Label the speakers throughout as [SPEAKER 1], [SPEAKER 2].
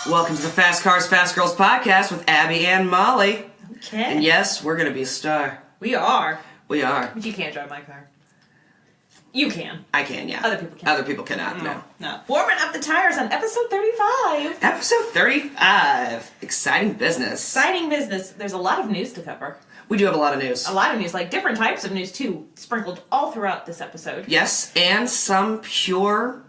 [SPEAKER 1] Welcome to the Fast Cars, Fast Girls podcast with Abby and Molly.
[SPEAKER 2] Okay.
[SPEAKER 1] And yes, we're going to be a star.
[SPEAKER 2] We are.
[SPEAKER 1] We are.
[SPEAKER 2] But you can't drive my car. You can.
[SPEAKER 1] I can, yeah.
[SPEAKER 2] Other people can.
[SPEAKER 1] Other people cannot, no.
[SPEAKER 2] No. Warming up the tires on episode 35.
[SPEAKER 1] Episode 35. Exciting business.
[SPEAKER 2] Exciting business. There's a lot of news to cover.
[SPEAKER 1] We do have a lot of news.
[SPEAKER 2] A lot of news, like different types of news too, sprinkled all throughout this episode.
[SPEAKER 1] Yes, and some pure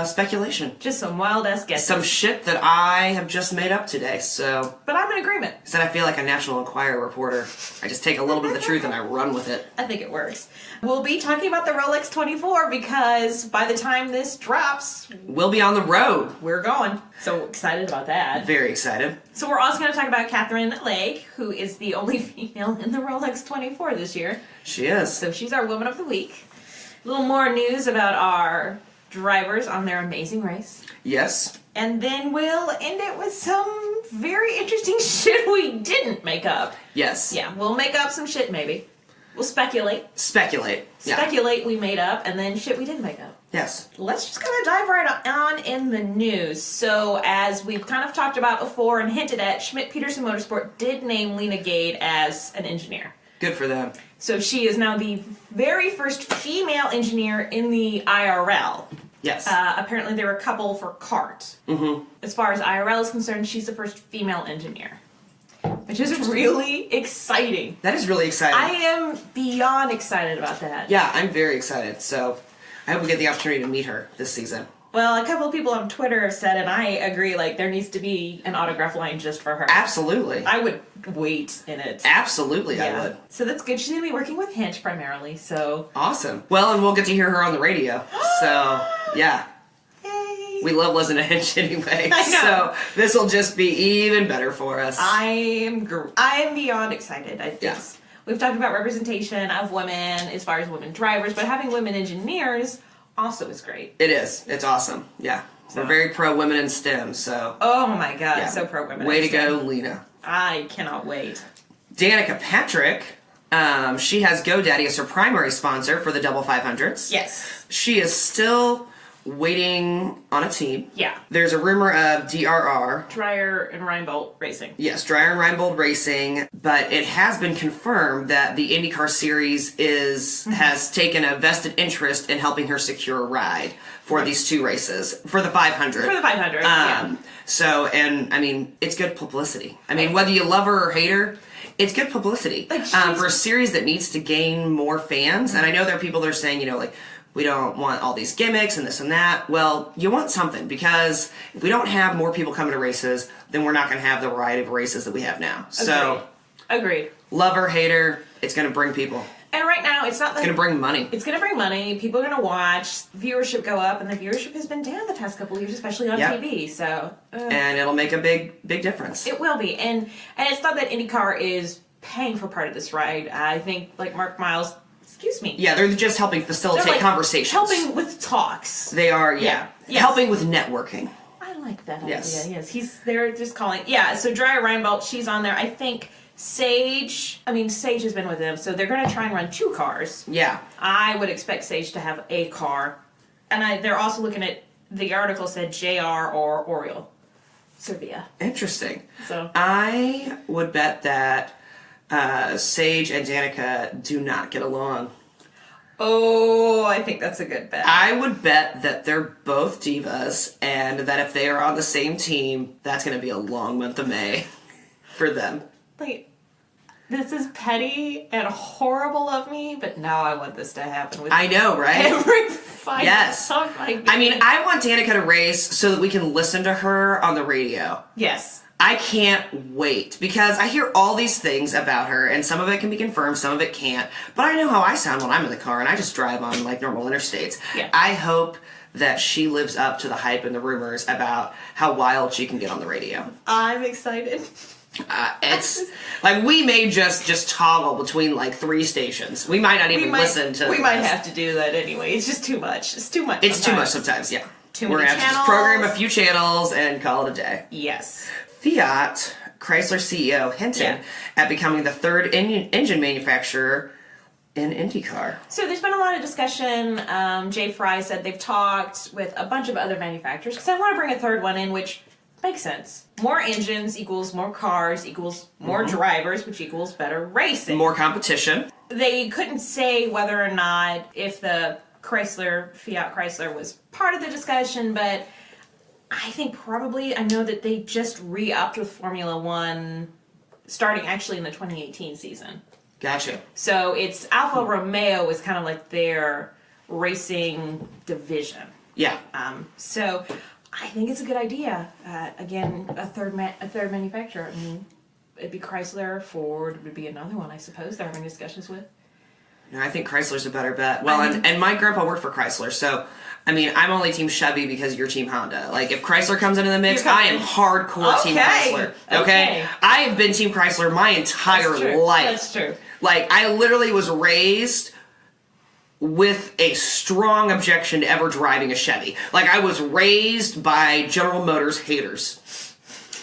[SPEAKER 1] speculation.
[SPEAKER 2] Just some wild-ass guesses.
[SPEAKER 1] Some shit that I have just made up today, so...
[SPEAKER 2] But I'm in agreement.
[SPEAKER 1] Said I feel like a National Enquirer reporter. I just take a little bit of the truth and I run with it.
[SPEAKER 2] I think it works. We'll be talking about the Rolex 24 because by the time this drops...
[SPEAKER 1] We'll be on the road.
[SPEAKER 2] We're going. So excited about that.
[SPEAKER 1] Very excited.
[SPEAKER 2] So we're also going to talk about Catherine Lake, who is the only female in the Rolex 24 this year.
[SPEAKER 1] She is.
[SPEAKER 2] So she's our Woman of the Week. A little more news about our drivers on their amazing race.
[SPEAKER 1] Yes.
[SPEAKER 2] And then we'll end it with some very interesting shit we didn't make up.
[SPEAKER 1] Yes.
[SPEAKER 2] Yeah, we'll make up some shit maybe. We'll speculate.
[SPEAKER 1] Speculate. Yeah.
[SPEAKER 2] Speculate we made up, and then shit we didn't make up.
[SPEAKER 1] Yes.
[SPEAKER 2] Let's just kind of dive right on in the news. So, as we've kind of talked about before and hinted at, Schmidt-Peterson Motorsport did name Lena Gade as an engineer.
[SPEAKER 1] Good for them.
[SPEAKER 2] So she is now the very first female engineer in the IRL.
[SPEAKER 1] Yes.
[SPEAKER 2] Apparently there were a couple for CART. Mm-hmm. As far as IRL is concerned, she's the first female engineer. Which is really exciting.
[SPEAKER 1] That is really exciting.
[SPEAKER 2] I am beyond excited about that.
[SPEAKER 1] Yeah, I'm very excited. So I hope we get the opportunity to meet her this season.
[SPEAKER 2] Well, a couple of people on Twitter have said, and I agree, like, there needs to be an autograph line just for her.
[SPEAKER 1] Absolutely.
[SPEAKER 2] I would wait in it.
[SPEAKER 1] Absolutely, yeah. I would.
[SPEAKER 2] So that's good. She's going to be working with Hinch primarily, so...
[SPEAKER 1] Awesome. Well, and we'll get to hear her on the radio. So, yeah.
[SPEAKER 2] Yay!
[SPEAKER 1] We love listening to Hinch anyway.
[SPEAKER 2] I know.
[SPEAKER 1] So this will just be even better for us.
[SPEAKER 2] I am beyond excited.
[SPEAKER 1] Yes.
[SPEAKER 2] We've talked about representation of women as far as women drivers, but having women engineers also is great.
[SPEAKER 1] It is. It's awesome. Yeah.
[SPEAKER 2] So.
[SPEAKER 1] We're very pro women in STEM, so...
[SPEAKER 2] Oh my god,
[SPEAKER 1] yeah.
[SPEAKER 2] so pro women.
[SPEAKER 1] Way to go, Lena.
[SPEAKER 2] I cannot wait.
[SPEAKER 1] Danica Patrick, she has GoDaddy as her primary sponsor for the Double 500s.
[SPEAKER 2] Yes.
[SPEAKER 1] She is still waiting on a team.
[SPEAKER 2] Yeah.
[SPEAKER 1] There's a rumor of DRR.
[SPEAKER 2] Dreyer and Reinbold Racing.
[SPEAKER 1] Yes, Dreyer and Reinbold Racing, but it has been confirmed that the IndyCar Series has taken a vested interest in helping her secure a ride for these two races, for the 500.
[SPEAKER 2] For the 500, yeah.
[SPEAKER 1] So, and, I mean, it's good publicity. I mean, whether you love her or hate her, it's good publicity.
[SPEAKER 2] Like
[SPEAKER 1] for a series that needs to gain more fans, and I know there are people that are saying, you know, like, we don't want all these gimmicks and this and that. Well, you want something, because if we don't have more people coming to races, then we're not going to have the variety of races that we have now. So,
[SPEAKER 2] Agreed.
[SPEAKER 1] Love her, hate her, it's going to bring people.
[SPEAKER 2] And right now, it's not like...
[SPEAKER 1] It's going to bring money.
[SPEAKER 2] It's going to bring money. People are going to watch. Viewership go up, and the viewership has been down the past couple of years, especially on TV. So,
[SPEAKER 1] and it'll make a big difference.
[SPEAKER 2] It will be. And it's not that IndyCar is paying for part of this ride. I think, like, Mark Miles... Excuse me.
[SPEAKER 1] Yeah, they're just helping facilitate conversations.
[SPEAKER 2] Helping with talks.
[SPEAKER 1] They are, yeah. Yes. Helping with networking.
[SPEAKER 2] I like that
[SPEAKER 1] Yes.
[SPEAKER 2] idea. Yes, they're just calling. Yeah, so Dreyer Reinbold, she's on there. I think Sage has been with them, so they're going to try and run two cars.
[SPEAKER 1] Yeah.
[SPEAKER 2] I would expect Sage to have a car. And they're also looking at, the article said JR or Oriole. Servia.
[SPEAKER 1] Interesting.
[SPEAKER 2] So
[SPEAKER 1] I would bet that Sage and Danica do not get along.
[SPEAKER 2] Oh, I think that's a good bet.
[SPEAKER 1] I would bet that they're both divas, and that if they are on the same team, that's going to be a long month of May for them.
[SPEAKER 2] Like, this is petty and horrible of me, but now I want this to happen with
[SPEAKER 1] I know, right?
[SPEAKER 2] every fight.
[SPEAKER 1] Yes. I mean, I want Danica to race so that we can listen to her on the radio.
[SPEAKER 2] Yes.
[SPEAKER 1] I can't wait, because I hear all these things about her, and some of it can be confirmed, some of it can't. But I know how I sound when I'm in the car, and I just drive on, like, normal interstates.
[SPEAKER 2] Yeah.
[SPEAKER 1] I hope that she lives up to the hype and the rumors about how wild she can get on the radio.
[SPEAKER 2] I'm excited.
[SPEAKER 1] It's, like, we may just toggle between, like, 3 stations. We might not even listen to
[SPEAKER 2] We might have to do that anyway. It's just too much. It's too much.
[SPEAKER 1] It's too much sometimes, yeah.
[SPEAKER 2] Too
[SPEAKER 1] We're
[SPEAKER 2] many
[SPEAKER 1] going to have to just program a few channels and call it a day.
[SPEAKER 2] Yes.
[SPEAKER 1] Fiat Chrysler CEO hinted at becoming the third engine manufacturer in IndyCar.
[SPEAKER 2] So there's been a lot of discussion. Jay Fry said they've talked with a bunch of other manufacturers, because I want to bring a third one in, which Makes sense. More engines equals more cars equals more drivers, which equals better racing.
[SPEAKER 1] More competition.
[SPEAKER 2] They couldn't say whether or not if the Fiat Chrysler was part of the discussion, but I think probably, I know that they just re-upped with Formula One starting actually in the 2018 season.
[SPEAKER 1] Gotcha.
[SPEAKER 2] So it's Alfa Romeo is kind of like their racing division.
[SPEAKER 1] Yeah.
[SPEAKER 2] So I think it's a good idea. Again, a third manufacturer. I mean, it'd be Chrysler, Ford would be another one, I suppose, they're having discussions with.
[SPEAKER 1] No, I think Chrysler's a better bet. Well, and my grandpa worked for Chrysler, so, I mean, I'm only Team Chevy because you're Team Honda. Like, if Chrysler comes into the mix, I am hardcore Team Chrysler. Okay? I have been Team Chrysler my entire life.
[SPEAKER 2] That's true.
[SPEAKER 1] Like, I literally was raised with a strong objection to ever driving a Chevy. Like, I was raised by General Motors haters.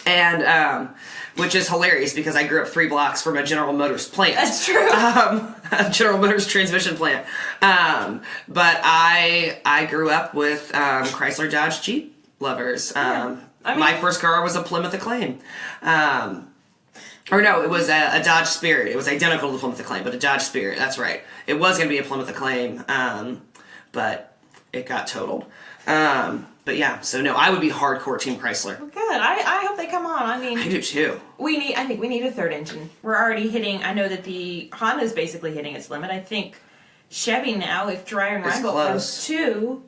[SPEAKER 1] And, which is hilarious because I grew up 3 blocks from a General Motors plant.
[SPEAKER 2] That's true.
[SPEAKER 1] A General Motors transmission plant. But I grew up with Chrysler, Dodge, Jeep lovers. My first car was a Plymouth Acclaim. Or no, it was a Dodge Spirit. It was identical to the Plymouth Acclaim, but a Dodge Spirit. That's right. It was going to be a Plymouth Acclaim, but it got totaled. But yeah, so no, I would be hardcore Team Chrysler.
[SPEAKER 2] Well, good. I hope they come on. I mean,
[SPEAKER 1] I do too.
[SPEAKER 2] I think we need a third engine. We're already hitting. I know that the Honda's basically hitting its limit. I think Chevy now, if Dreyer and Reinbold comes too,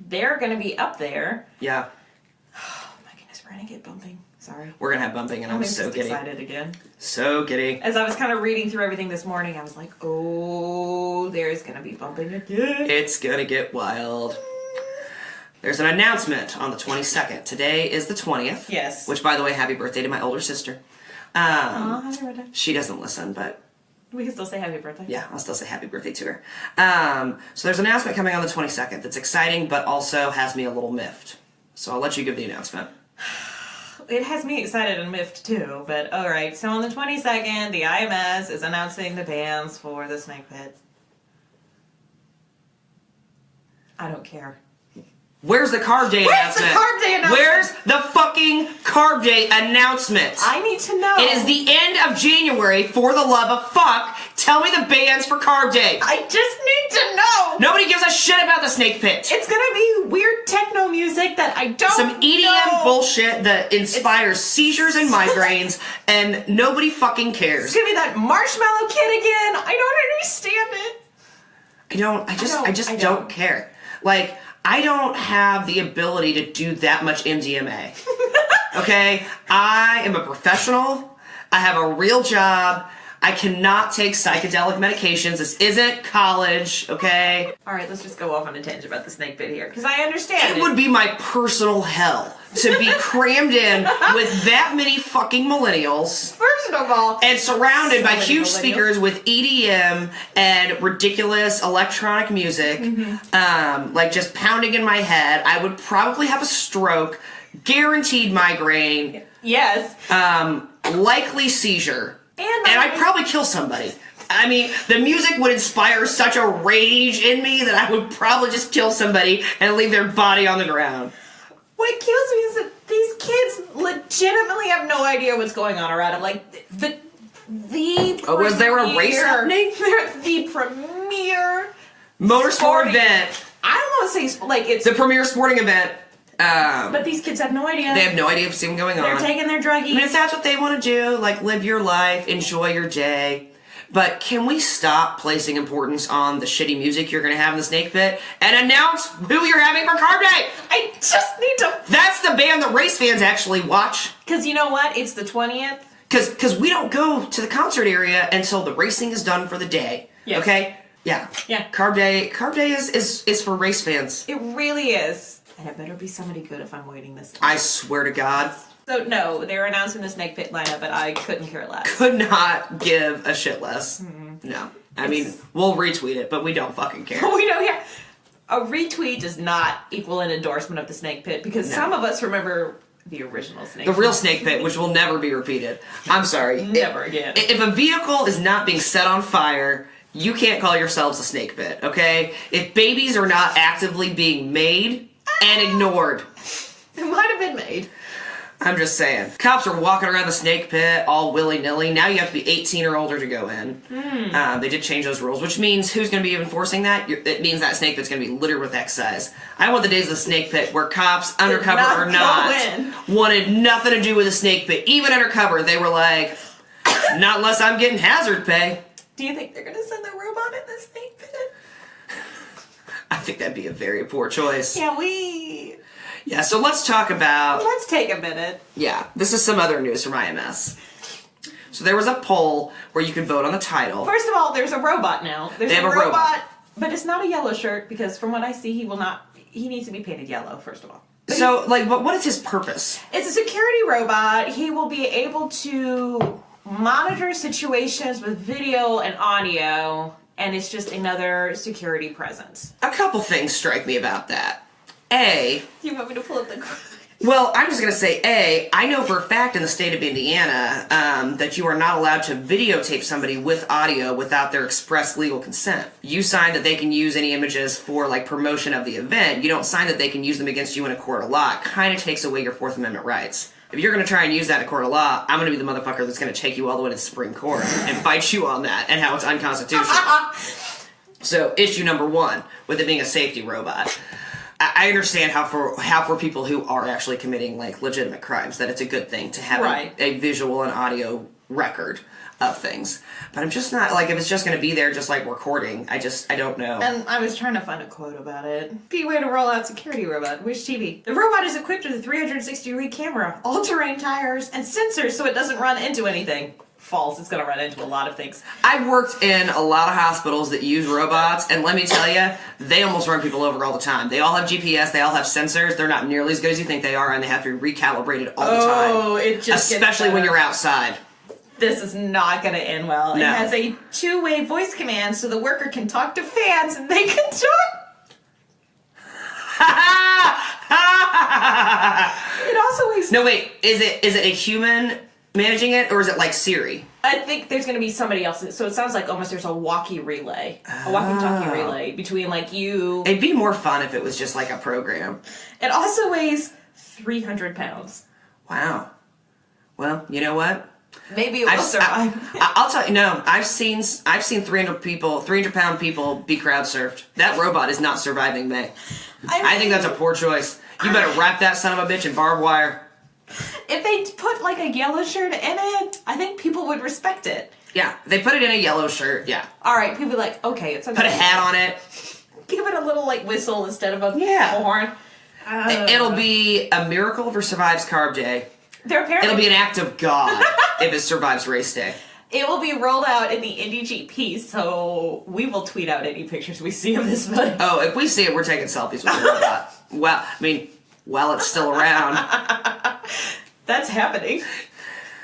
[SPEAKER 2] they're going to be up there.
[SPEAKER 1] Yeah.
[SPEAKER 2] Oh my goodness, we're going to get bumping. Sorry.
[SPEAKER 1] We're going to have bumping, and I'm so giddy.
[SPEAKER 2] Excited again.
[SPEAKER 1] So giddy.
[SPEAKER 2] As I was kind of reading through everything this morning, I was like, oh, there's going to be bumping again.
[SPEAKER 1] It's going to get wild. There's an announcement on the 22nd. Today is the 20th.
[SPEAKER 2] Yes.
[SPEAKER 1] Which, by the way, happy birthday to my older sister.
[SPEAKER 2] Happy birthday.
[SPEAKER 1] She doesn't listen, but...
[SPEAKER 2] We can still say happy birthday.
[SPEAKER 1] Yeah, I'll still say happy birthday to her. So there's an announcement coming on the 22nd that's exciting, but also has me a little miffed. So I'll let you give the announcement.
[SPEAKER 2] It has me excited and miffed too, but alright. So on the 22nd, the IMS is announcing the bans for the Snake Pit. I don't care.
[SPEAKER 1] Where's the Carb Day announcement?
[SPEAKER 2] Where's the Carb Day announcement?
[SPEAKER 1] Where's the fucking Carb Day announcement?
[SPEAKER 2] I need to know.
[SPEAKER 1] It is the end of January, for the love of fuck. Tell me the bans for Carb Day.
[SPEAKER 2] I just need to know.
[SPEAKER 1] Nobody gives a shit about the Snake Pit.
[SPEAKER 2] It's gonna be weird techno music that I don't
[SPEAKER 1] Some EDM bullshit that inspires seizures and migraines, and nobody fucking cares.
[SPEAKER 2] It's gonna be that Marshmallow Kid again. I don't understand it.
[SPEAKER 1] I just don't care. Like, I don't have the ability to do that much MDMA. Okay? I am a professional. I have a real job. I cannot take psychedelic medications. This isn't college, okay?
[SPEAKER 2] Alright, let's just go off on a tangent about the Snake Pit here, because I understand
[SPEAKER 1] it would be my personal hell to be crammed in with that many fucking millennials.
[SPEAKER 2] First of all,
[SPEAKER 1] and surrounded by huge speakers with EDM and ridiculous electronic music, like just pounding in my head. I would probably have a stroke, guaranteed migraine.
[SPEAKER 2] Yes.
[SPEAKER 1] Likely seizure.
[SPEAKER 2] And
[SPEAKER 1] I'd probably kill somebody. I mean, the music would inspire such a rage in me that I would probably just kill somebody and leave their body on the ground.
[SPEAKER 2] What kills me is that these kids legitimately have no idea what's going on around them. Like, the
[SPEAKER 1] was there a race happening?
[SPEAKER 2] The premier
[SPEAKER 1] motorsport event.
[SPEAKER 2] I don't want to say, like, it's...
[SPEAKER 1] The premier sporting event.
[SPEAKER 2] But these kids have no idea.
[SPEAKER 1] They have no idea what's even going on.
[SPEAKER 2] They're taking their druggies.
[SPEAKER 1] I mean, if that's what they want to do, like, live your life, enjoy your day. But can we stop placing importance on the shitty music you're going to have in the Snake Pit and announce who you're having for Carb Day?
[SPEAKER 2] I just need to...
[SPEAKER 1] That's the band that race fans actually watch.
[SPEAKER 2] Because you know what? It's the 20th.
[SPEAKER 1] Because we don't go to the concert area until the racing is done for the day.
[SPEAKER 2] Yes.
[SPEAKER 1] Okay? Yeah. Carb Day is for race fans.
[SPEAKER 2] It really is. And it better be somebody good if I'm waiting this time.
[SPEAKER 1] I swear to God.
[SPEAKER 2] So, no, they're announcing the Snake Pit lineup, but I couldn't care less.
[SPEAKER 1] Could not give a shit less. No. I mean, we'll retweet it, but we don't fucking care.
[SPEAKER 2] We don't care. A retweet does not equal an endorsement of the Snake Pit, because some of us remember the original Snake Pit.
[SPEAKER 1] The real Snake Pit, which will never be repeated. I'm sorry.
[SPEAKER 2] Never again.
[SPEAKER 1] If a vehicle is not being set on fire, you can't call yourselves a Snake Pit, okay? If babies are not actively being made and ignored.
[SPEAKER 2] It might have been made.
[SPEAKER 1] I'm just saying. Cops are walking around the snake pit all willy-nilly. Now you have to be 18 or older to go in. They did change those rules, which means who's going to be enforcing that? It means that snake pit's going to be littered with excise. I want the days of the snake pit where cops, undercover or not, wanted nothing to do with the snake pit. Even undercover, they were like, not unless I'm getting hazard pay.
[SPEAKER 2] Do you think they're going to send their robot in the snake pit?
[SPEAKER 1] I think that'd be a very poor choice. Yeah, so let's talk about...
[SPEAKER 2] Let's take a minute.
[SPEAKER 1] Yeah, this is some other news from IMS. So there was a poll where you could vote on the title.
[SPEAKER 2] First of all, there's a robot now.
[SPEAKER 1] They have a robot.
[SPEAKER 2] But it's not a yellow shirt, because from what I see, he needs to be painted yellow, first of all. But
[SPEAKER 1] so, like, what is his purpose?
[SPEAKER 2] It's a security robot. He will be able to monitor situations with video and audio, and it's just another security presence.
[SPEAKER 1] A couple things strike me about that.
[SPEAKER 2] You want me to pull up the...
[SPEAKER 1] Well, I'm just going to say, I know for a fact in the state of Indiana that you are not allowed to videotape somebody with audio without their express legal consent. You sign that they can use any images for, like, promotion of the event. You don't sign that they can use them against you in a court of law. It kind of takes away your Fourth Amendment rights. If you're going to try and use that in a court of law, I'm going to be the motherfucker that's going to take you all the way to the Supreme Court and fight you on that and how it's unconstitutional. So, issue number one, with it being a safety robot. I understand how for people who are actually committing, like, legitimate crimes, that it's a good thing to have a visual and audio record of things. But I'm just not, like, if it's just going to be there just, like, recording, I don't know.
[SPEAKER 2] And I was trying to find a quote about it. Be way to roll out security robot. Wish TV. The robot is equipped with a 360-degree camera, all-terrain tires, and sensors so it doesn't run into anything. False. It's going to run into a lot of things.
[SPEAKER 1] I've worked in a lot of hospitals that use robots, and let me tell you, they almost run people over all the time. They all have GPS, they all have sensors, they're not nearly as good as you think they are, and they have to be recalibrated all the time.
[SPEAKER 2] Oh, it just
[SPEAKER 1] especially when you're outside.
[SPEAKER 2] This is not going to end well.
[SPEAKER 1] No.
[SPEAKER 2] It has a two-way voice command so the worker can talk to fans and they can talk. It also weighs...
[SPEAKER 1] No, wait. Is it a human managing it, or is it like Siri?
[SPEAKER 2] I think there's going to be somebody else. So it sounds like almost there's a walkie-talkie relay between, like, you...
[SPEAKER 1] It'd be more fun if it was just like a program.
[SPEAKER 2] It also weighs 300 pounds.
[SPEAKER 1] Wow. Well, you know what?
[SPEAKER 2] Maybe it will survive.
[SPEAKER 1] I'll tell you, no, I've seen 300-pound people be crowd surfed. That robot is not surviving me. I think that's a poor choice. You better wrap that son of a bitch in barbed wire.
[SPEAKER 2] If they put, like, a yellow shirt in it, I think people would respect it.
[SPEAKER 1] Yeah, they put it in a yellow shirt, yeah.
[SPEAKER 2] Alright, people be like, okay, it's okay.
[SPEAKER 1] Put a hat on it.
[SPEAKER 2] Give it a little, like, whistle instead of a horn.
[SPEAKER 1] It'll be a miracle if it survives Carb Day. It'll be an act of God if it survives race day.
[SPEAKER 2] It will be rolled out in the Indy GP, so we will tweet out any pictures we see of this thing.
[SPEAKER 1] Oh, if we see it, we're taking selfies with the robot. Well, I mean, while it's still around.
[SPEAKER 2] That's happening.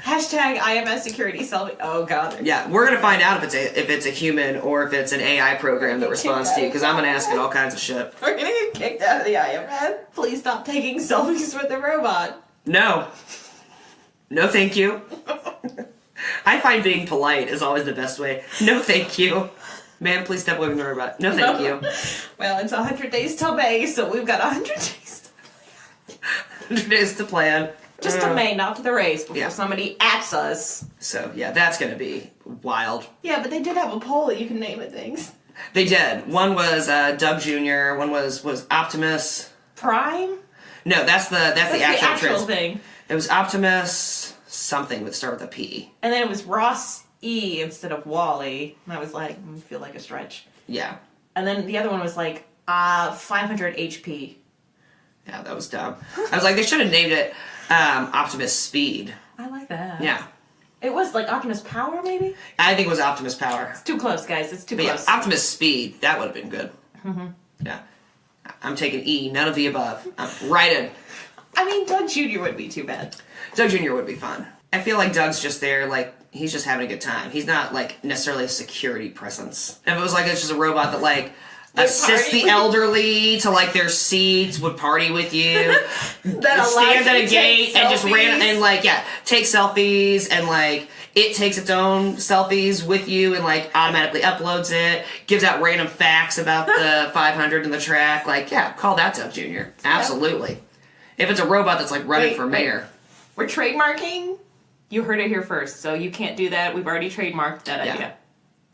[SPEAKER 2] Hashtag IMS security selfie. Oh, God.
[SPEAKER 1] Yeah, we're going to find out if it's a human or if it's an AI program that responds to you, because I'm going to ask it all kinds of shit.
[SPEAKER 2] We're going to get kicked out of the IMS. Please stop taking selfies with the robot.
[SPEAKER 1] No. No, thank you. I find being polite is always the best way. No, thank you. Ma'am, please step away from the robot. No, thank you.
[SPEAKER 2] Well, it's 100 days till May, so we've got 100 days to plan.
[SPEAKER 1] 100 days to plan.
[SPEAKER 2] Just to May, not to the race, before somebody acts us.
[SPEAKER 1] So, yeah, that's going to be wild.
[SPEAKER 2] Yeah, but they did have a poll that you can name it things.
[SPEAKER 1] They did. One was Doug Jr., one was Optimus.
[SPEAKER 2] Prime?
[SPEAKER 1] No, that's the actual
[SPEAKER 2] thing.
[SPEAKER 1] It was Optimus something would start with a P.
[SPEAKER 2] And then it was Ross E instead of Wally. And I was like, I feel like a stretch.
[SPEAKER 1] Yeah.
[SPEAKER 2] And then the other one was like 500 HP.
[SPEAKER 1] Yeah, that was dumb. I was like, they should have named it Optimus Speed.
[SPEAKER 2] I like that.
[SPEAKER 1] Yeah.
[SPEAKER 2] It was like Optimus Power, maybe?
[SPEAKER 1] I think it was Optimus Power.
[SPEAKER 2] It's too close, guys. It's too close.
[SPEAKER 1] Yeah, Optimus Speed. That would have been good. Mm-hmm. Yeah. I'm taking E, none of the above. I'm right in.
[SPEAKER 2] I mean, Doug Jr. would be too bad.
[SPEAKER 1] Doug Jr. would be fun. I feel like Doug's just there, like, he's just having a good time. He's not, like, necessarily a security presence. If it was like it's just a robot that, like, assists the elderly to, like, their seats, would party with you, stands at a gate and just ran and, like, take selfies, and, like, it takes its own selfies with you and, like, automatically uploads it, gives out random facts about the 500 in the track. Like, yeah, call that Doug Jr. Absolutely. If it's a robot that's, like, running for mayor.
[SPEAKER 2] We're trademarking. You heard it here first, so you can't do that. We've already trademarked that idea.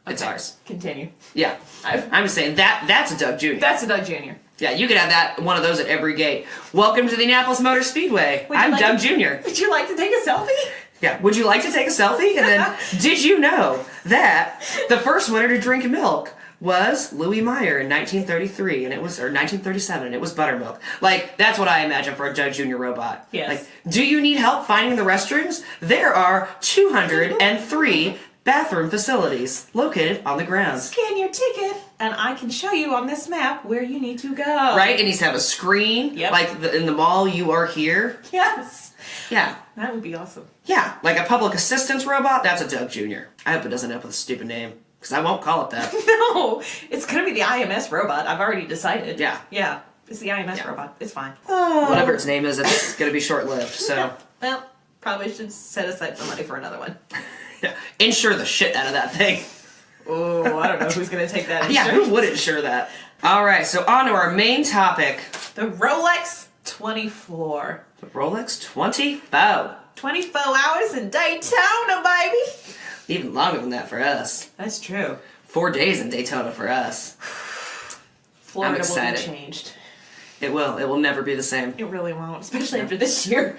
[SPEAKER 1] It's ours.
[SPEAKER 2] Continue.
[SPEAKER 1] Yeah. I'm just saying that's a Doug Jr.
[SPEAKER 2] That's a Doug Jr.
[SPEAKER 1] Yeah, you could have that one of those at every gate. Welcome to the Annapolis Motor Speedway. I'm Doug Jr.
[SPEAKER 2] Would you like to take a selfie?
[SPEAKER 1] Yeah, would you like to take a selfie? And then, did you know that the first winner to drink milk was Louis Meyer in 1933, and it was, or 1937, and it was buttermilk. Like, that's what I imagine for a Doug Jr. robot.
[SPEAKER 2] Yes.
[SPEAKER 1] Like, do you need help finding the restrooms? There are 203 bathroom facilities located on the grounds.
[SPEAKER 2] Scan your ticket, and I can show you on this map where you need to go.
[SPEAKER 1] Right? It needs to have a screen.
[SPEAKER 2] Yep.
[SPEAKER 1] Like, in the mall, you are here.
[SPEAKER 2] Yes.
[SPEAKER 1] Yeah.
[SPEAKER 2] That would be awesome.
[SPEAKER 1] Yeah. Like a public assistance robot, that's a Doug Jr. I hope it doesn't end up with a stupid name. Because I won't call it that.
[SPEAKER 2] No, it's going to be the IMS robot. I've already decided.
[SPEAKER 1] Yeah.
[SPEAKER 2] Yeah, it's the IMS robot. It's fine.
[SPEAKER 1] Whatever its name is, it's going to be short-lived, so...
[SPEAKER 2] Well, probably should set aside some money for another one.
[SPEAKER 1] Yeah. Insure the shit out of that thing.
[SPEAKER 2] Oh, I don't know who's going to take that
[SPEAKER 1] Yeah,
[SPEAKER 2] insurance.
[SPEAKER 1] who would insure that? Alright, so on to our main topic.
[SPEAKER 2] The Rolex 24.
[SPEAKER 1] The Rolex 24.
[SPEAKER 2] 24 hours in Daytona, baby.
[SPEAKER 1] Even longer than that for us.
[SPEAKER 2] That's true.
[SPEAKER 1] 4 days in Daytona for us.
[SPEAKER 2] Florida
[SPEAKER 1] I'm excited.
[SPEAKER 2] will be changed.
[SPEAKER 1] It will. It will never be the same.
[SPEAKER 2] It really won't, especially after this year.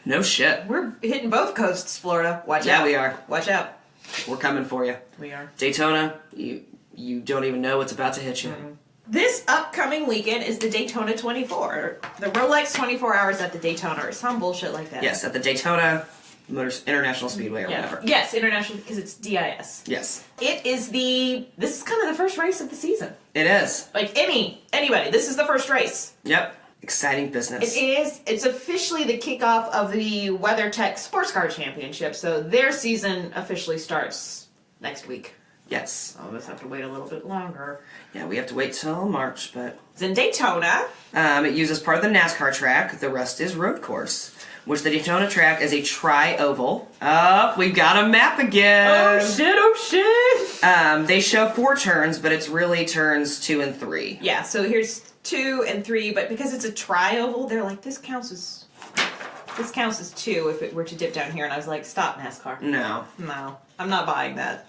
[SPEAKER 1] No shit.
[SPEAKER 2] We're hitting both coasts, Florida. Watch out.
[SPEAKER 1] Yeah, we are.
[SPEAKER 2] Watch out.
[SPEAKER 1] We're coming for you.
[SPEAKER 2] We are.
[SPEAKER 1] Daytona, you don't even know what's about to hit you.
[SPEAKER 2] Mm-hmm. This upcoming weekend is the Daytona 24. The Rolex 24 hours at the Daytona or some bullshit like that.
[SPEAKER 1] Yes, at the Daytona International Speedway or whatever.
[SPEAKER 2] Yes, international because it's DIS.
[SPEAKER 1] Yes.
[SPEAKER 2] This is kind of the first race of the season.
[SPEAKER 1] It is.
[SPEAKER 2] Like anybody, this is the first race.
[SPEAKER 1] Yep. Exciting business.
[SPEAKER 2] It is. It's officially the kickoff of the WeatherTech Sports Car Championship, so their season officially starts next week.
[SPEAKER 1] Yes.
[SPEAKER 2] I'll just have to wait a little bit longer.
[SPEAKER 1] Yeah, we have to wait till March, but...
[SPEAKER 2] It's in Daytona.
[SPEAKER 1] It uses part of the NASCAR track. The rest is road course, which the Daytona track is a tri-oval. Oh, we've got a map again.
[SPEAKER 2] Oh, shit.
[SPEAKER 1] They show 4 turns, but it's really turns 2 and 3.
[SPEAKER 2] Yeah, so here's 2 and 3, but because it's a tri-oval, they're like, this counts as 2 if it were to dip down here, and I was like, stop, NASCAR.
[SPEAKER 1] No.
[SPEAKER 2] No, I'm not buying that.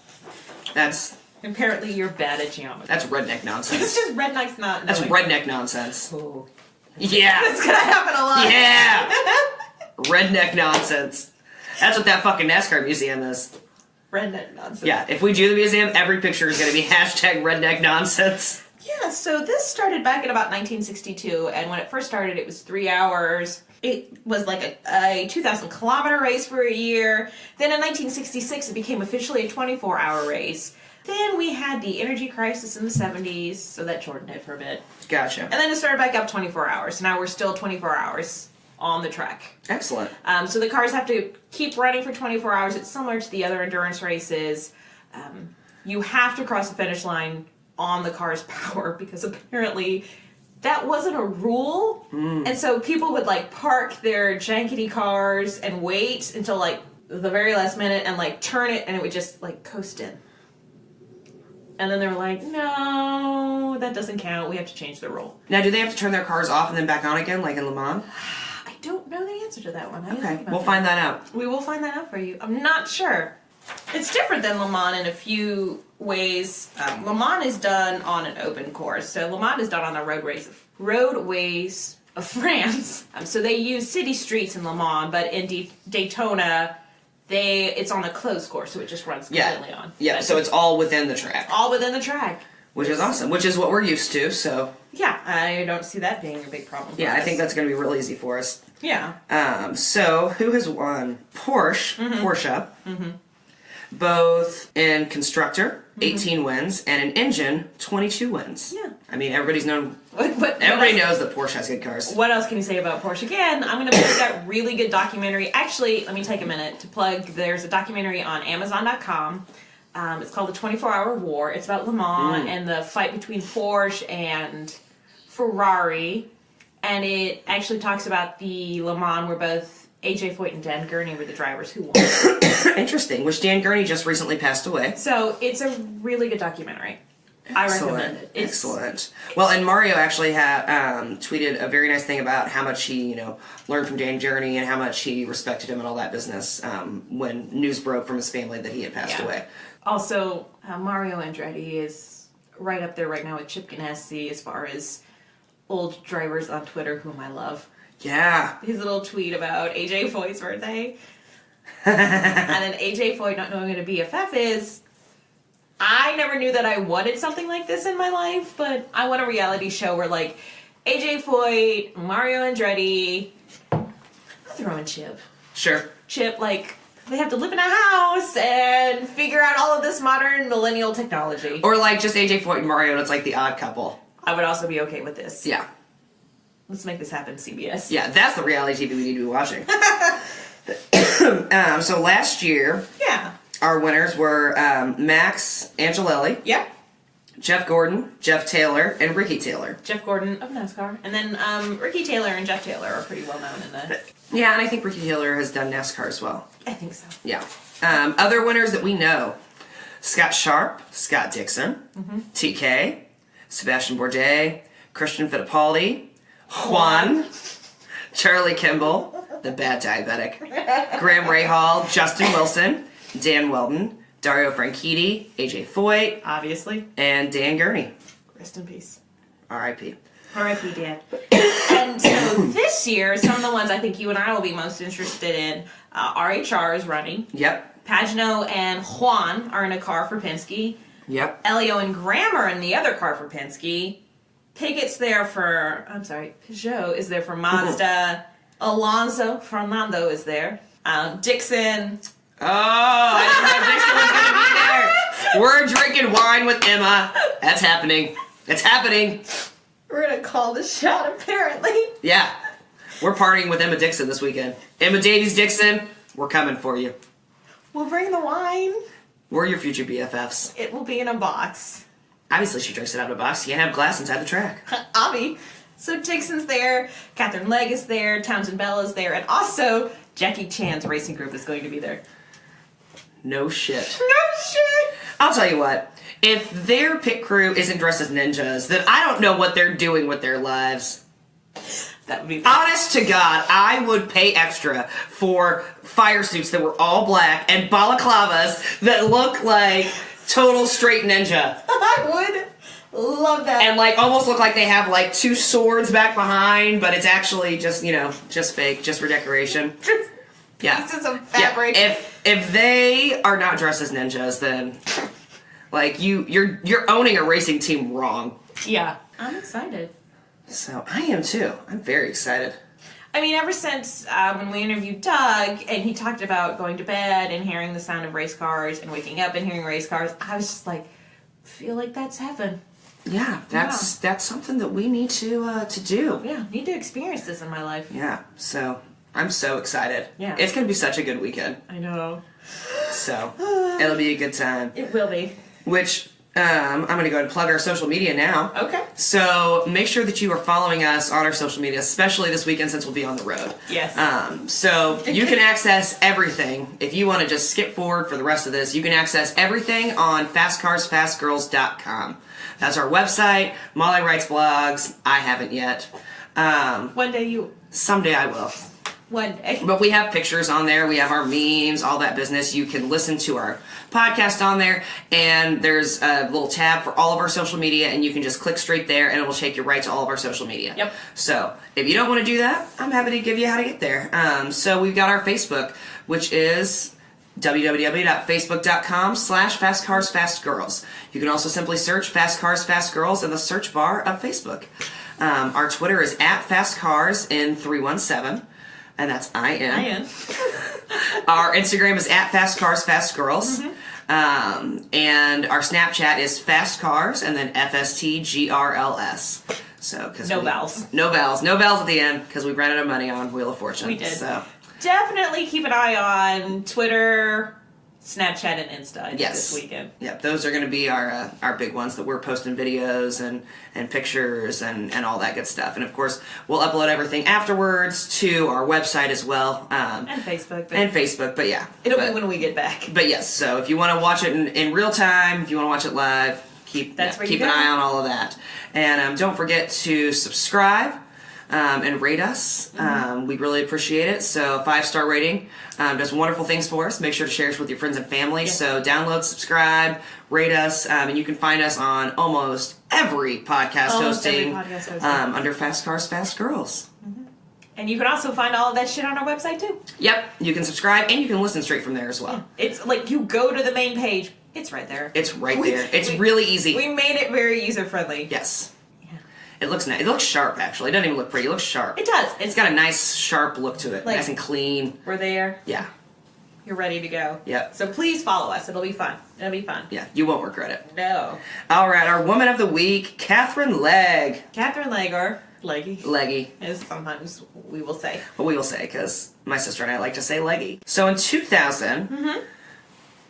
[SPEAKER 1] That's
[SPEAKER 2] Apparently you're bad at geometry.
[SPEAKER 1] redneck nonsense.
[SPEAKER 2] It's just redneck's not
[SPEAKER 1] That's
[SPEAKER 2] knowing.
[SPEAKER 1] redneck nonsense.
[SPEAKER 2] Ooh.
[SPEAKER 1] Yeah.
[SPEAKER 2] That's gonna happen a lot.
[SPEAKER 1] Yeah. Redneck nonsense. That's what that fucking NASCAR museum is.
[SPEAKER 2] Redneck nonsense.
[SPEAKER 1] Yeah, if we do the museum, every picture is going to be hashtag redneck nonsense.
[SPEAKER 2] Yeah, so this started back in about 1962, and when it first started, it was 3 hours. It was like a 2,000 kilometer race for a year. Then in 1966, it became officially a 24-hour race. Then we had the energy crisis in the 70s, so that shortened it for a bit.
[SPEAKER 1] Gotcha.
[SPEAKER 2] And then it started back up 24 hours. Now we're still 24 hours on the track.
[SPEAKER 1] Excellent.
[SPEAKER 2] So the cars have to keep running for 24 hours. It's similar to the other endurance races. You have to cross the finish line on the car's power because apparently that wasn't a rule. And so people would like park their jankety cars and wait until like the very last minute and like turn it and it would just like coast in. And then they were like, no, that doesn't count. We have to change the rule.
[SPEAKER 1] Now, do they have to turn their cars off and then back on again, like in Le Mans?
[SPEAKER 2] I don't know the answer to that one.
[SPEAKER 1] Okay, we'll find that out.
[SPEAKER 2] We will find that out for you. I'm not sure. It's different than Le Mans in a few ways. Le Mans is done on an open course. So Le Mans is done on the roadways of France. So they use city streets in Le Mans, but in Daytona, it's on a closed course, so it just runs completely on.
[SPEAKER 1] Yeah, so it's all within the track.
[SPEAKER 2] All within the track.
[SPEAKER 1] Which is awesome, which is what we're used to, so...
[SPEAKER 2] Yeah, I don't see that being a big problem for us.
[SPEAKER 1] I think that's going to be real easy for us.
[SPEAKER 2] Yeah.
[SPEAKER 1] So, who has won? Porsche, both in constructor, 18 wins, and in engine, 22 wins.
[SPEAKER 2] Yeah.
[SPEAKER 1] I mean, everybody's known...
[SPEAKER 2] Everybody
[SPEAKER 1] knows that Porsche has good cars.
[SPEAKER 2] What else can you say about Porsche? Again, I'm going to plug that really good documentary. Actually, let me take a minute to plug. There's a documentary on Amazon.com. It's called The 24-Hour War. It's about Le Mans and the fight between Porsche and Ferrari. And it actually talks about the Le Mans where both AJ Foyt and Dan Gurney were the drivers who won.
[SPEAKER 1] Interesting, which Dan Gurney just recently passed away.
[SPEAKER 2] So it's a really good documentary. I recommend it.
[SPEAKER 1] Excellent. Well, and Mario actually tweeted a very nice thing about how much he, learned from Dan Journey and how much he respected him and all that business when news broke from his family that he had passed away.
[SPEAKER 2] Also, Mario Andretti is right up there right now with Chip Ganassi as far as old drivers on Twitter whom I love.
[SPEAKER 1] Yeah.
[SPEAKER 2] His little tweet about AJ Foyt's birthday. And then AJ Foyt not knowing what a BFF is. I never knew that I wanted something like this in my life, but I want a reality show where, like, AJ Foyt, Mario Andretti, I'll throw in Chip.
[SPEAKER 1] Sure.
[SPEAKER 2] Chip, like, they have to live in a house and figure out all of this modern millennial technology.
[SPEAKER 1] Or, like, just AJ Foyt and Mario, and it's like the odd couple.
[SPEAKER 2] I would also be okay with this.
[SPEAKER 1] Yeah.
[SPEAKER 2] Let's make this happen, CBS.
[SPEAKER 1] Yeah, that's the reality TV we need to be watching. So last year, our winners were Max Angelelli, Jeff Gordon, Jeff Taylor, and Ricky Taylor.
[SPEAKER 2] Jeff Gordon of NASCAR. And then Ricky Taylor and Jeff Taylor are pretty well known in the...
[SPEAKER 1] Yeah, and I think Ricky Taylor has done NASCAR as well.
[SPEAKER 2] I think so.
[SPEAKER 1] Yeah. Other winners that we know, Scott Sharp, Scott Dixon, TK, Sebastian Bourdais, Christian Fittipaldi, Juan, Charlie Kimball, the bad diabetic, Graham Rahal, Justin Wilson, Dan Weldon, Dario Franchitti, AJ Foyt,
[SPEAKER 2] obviously,
[SPEAKER 1] and Dan Gurney.
[SPEAKER 2] Rest in peace.
[SPEAKER 1] R.I.P.
[SPEAKER 2] R.I.P. Dan. And so this year, some of the ones I think you and I will be most interested in, RHR is running.
[SPEAKER 1] Yep.
[SPEAKER 2] Pagano and Juan are in a car for Penske.
[SPEAKER 1] Yep.
[SPEAKER 2] Elio and Graham are in the other car for Penske. Peugeot is there for Mazda. Alonso Fernando is there. Dixon.
[SPEAKER 1] Oh, I didn't know Dixon was going to be there. We're drinking wine with Emma. That's happening. It's happening.
[SPEAKER 2] We're going to call the shot, apparently.
[SPEAKER 1] Yeah. We're partying with Emma Dixon this weekend. Emma Davies Dixon, we're coming for you.
[SPEAKER 2] We'll bring the wine.
[SPEAKER 1] We're your future BFFs.
[SPEAKER 2] It will be in a box.
[SPEAKER 1] Obviously, she drinks it out of a box. You can't have glass inside the track.
[SPEAKER 2] Obvi. So Dixon's there, Catherine Legg is there, Townsend Bell is there, and also Jackie Chan's racing group is going to be there.
[SPEAKER 1] No shit.
[SPEAKER 2] No shit!
[SPEAKER 1] I'll tell you what. If their pit crew isn't dressed as ninjas, then I don't know what they're doing with their lives.
[SPEAKER 2] That would be
[SPEAKER 1] honest to God, I would pay extra for fire suits that were all black and balaclavas that look like total straight ninja.
[SPEAKER 2] I would love that.
[SPEAKER 1] And like almost look like they have like two swords back behind, but it's actually just, just fake, just for decoration.
[SPEAKER 2] Pieces of fabric.
[SPEAKER 1] Yeah. If they are not dressed as ninjas, then like you're owning a racing team wrong.
[SPEAKER 2] Yeah. I'm excited.
[SPEAKER 1] So I am too. I'm very excited.
[SPEAKER 2] I mean, ever since when we interviewed Doug and he talked about going to bed and hearing the sound of race cars and waking up and hearing race cars, I was just like, feel like that's heaven.
[SPEAKER 1] Yeah, that's something that we need to do.
[SPEAKER 2] Yeah, need to experience this in my life.
[SPEAKER 1] Yeah, so I'm so excited.
[SPEAKER 2] Yeah.
[SPEAKER 1] It's going to be such a good weekend.
[SPEAKER 2] I know.
[SPEAKER 1] So it'll be a good time.
[SPEAKER 2] It will be.
[SPEAKER 1] Which... I'm going to go ahead and plug our social media now.
[SPEAKER 2] Okay.
[SPEAKER 1] So make sure that you are following us on our social media, especially this weekend since we'll be on the road.
[SPEAKER 2] Yes.
[SPEAKER 1] So you can access everything. If you want to just skip forward for the rest of this, you can access everything on fastcarsfastgirls.com. That's our website. Molly writes blogs. I haven't yet.
[SPEAKER 2] One day you...
[SPEAKER 1] Someday I will.
[SPEAKER 2] One day.
[SPEAKER 1] But we have pictures on there. We have our memes, all that business. You can listen to our podcast on there, and there's a little tab for all of our social media, and you can just click straight there, and it will take you right to all of our social media.
[SPEAKER 2] Yep.
[SPEAKER 1] So if you don't want to do that, I'm happy to give you how to get there. So we've got our Facebook, which is www.facebook.com/fastcarsfastgirls. You can also simply search Fast Cars Fast Girls in the search bar of Facebook. Our Twitter is @fastcarsin317. And that's IN. Our Instagram is @FastCarsFastGirls. And our Snapchat is FastCars and then FSTGRLS. So,
[SPEAKER 2] no vowels.
[SPEAKER 1] No vowels. No vowels at the end because we ran out of money on Wheel of Fortune.
[SPEAKER 2] We did.
[SPEAKER 1] So
[SPEAKER 2] definitely keep an eye on Twitter, Snapchat, and Insta this weekend.
[SPEAKER 1] Yep, those are going to be our big ones that we're posting videos and pictures and all that good stuff. And of course, we'll upload everything afterwards to our website as well.
[SPEAKER 2] And Facebook.
[SPEAKER 1] But yeah.
[SPEAKER 2] It'll be when we get back.
[SPEAKER 1] But yes, so if you want to watch it in real time, if you want to watch it live, keep
[SPEAKER 2] That's where
[SPEAKER 1] keep
[SPEAKER 2] you
[SPEAKER 1] an
[SPEAKER 2] go.
[SPEAKER 1] eye on all of that. And don't forget to subscribe and rate us. We really appreciate it. So 5-star rating does wonderful things for us. Make sure to share us with your friends and family.
[SPEAKER 2] Yeah.
[SPEAKER 1] So download, subscribe, rate us, and you can find us on almost every podcast hosting under Fast Cars, Fast Girls.
[SPEAKER 2] And you can also find all of that shit on our website too.
[SPEAKER 1] Yep, you can subscribe and you can listen straight from there as well.
[SPEAKER 2] It's like you go to the main page. It's right there.
[SPEAKER 1] It's right there. It's really easy.
[SPEAKER 2] We made it very user friendly.
[SPEAKER 1] Yes.
[SPEAKER 2] Yeah.
[SPEAKER 1] It looks nice. It looks sharp, actually. It doesn't even look pretty. It looks sharp.
[SPEAKER 2] It does.
[SPEAKER 1] It's got a nice, sharp look to it.
[SPEAKER 2] Like-
[SPEAKER 1] Nice and clean.
[SPEAKER 2] We're there.
[SPEAKER 1] Yeah.
[SPEAKER 2] You're ready to go.
[SPEAKER 1] Yep.
[SPEAKER 2] So please follow us. It'll be fun. It'll be fun.
[SPEAKER 1] Yeah, you won't regret it.
[SPEAKER 2] No.
[SPEAKER 1] All right, our woman of the week, Catherine Legg.
[SPEAKER 2] Catherine Legg, or Leggy,
[SPEAKER 1] Leggy.
[SPEAKER 2] as sometimes we will say.
[SPEAKER 1] What we will say, because my sister and I like to say leggy. So in 2000,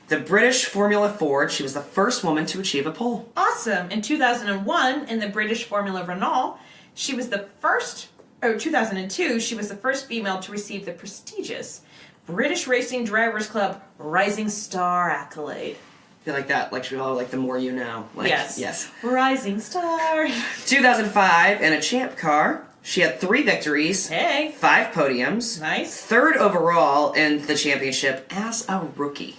[SPEAKER 1] the British Formula Ford, she was the first woman to achieve a pole.
[SPEAKER 2] Awesome. In 2001, in the British Formula Renault, she was the first, 2002, she was the first female to receive the prestigious British Racing Drivers Club Rising Star accolade.
[SPEAKER 1] I feel like that, like she all like the more you know. Like,
[SPEAKER 2] Yes.
[SPEAKER 1] Yes.
[SPEAKER 2] Rising Star.
[SPEAKER 1] 2005, in a champ car, she had 3 victories,
[SPEAKER 2] Hey.
[SPEAKER 1] 5 podiums,
[SPEAKER 2] Nice.
[SPEAKER 1] 3rd overall in the championship as a rookie.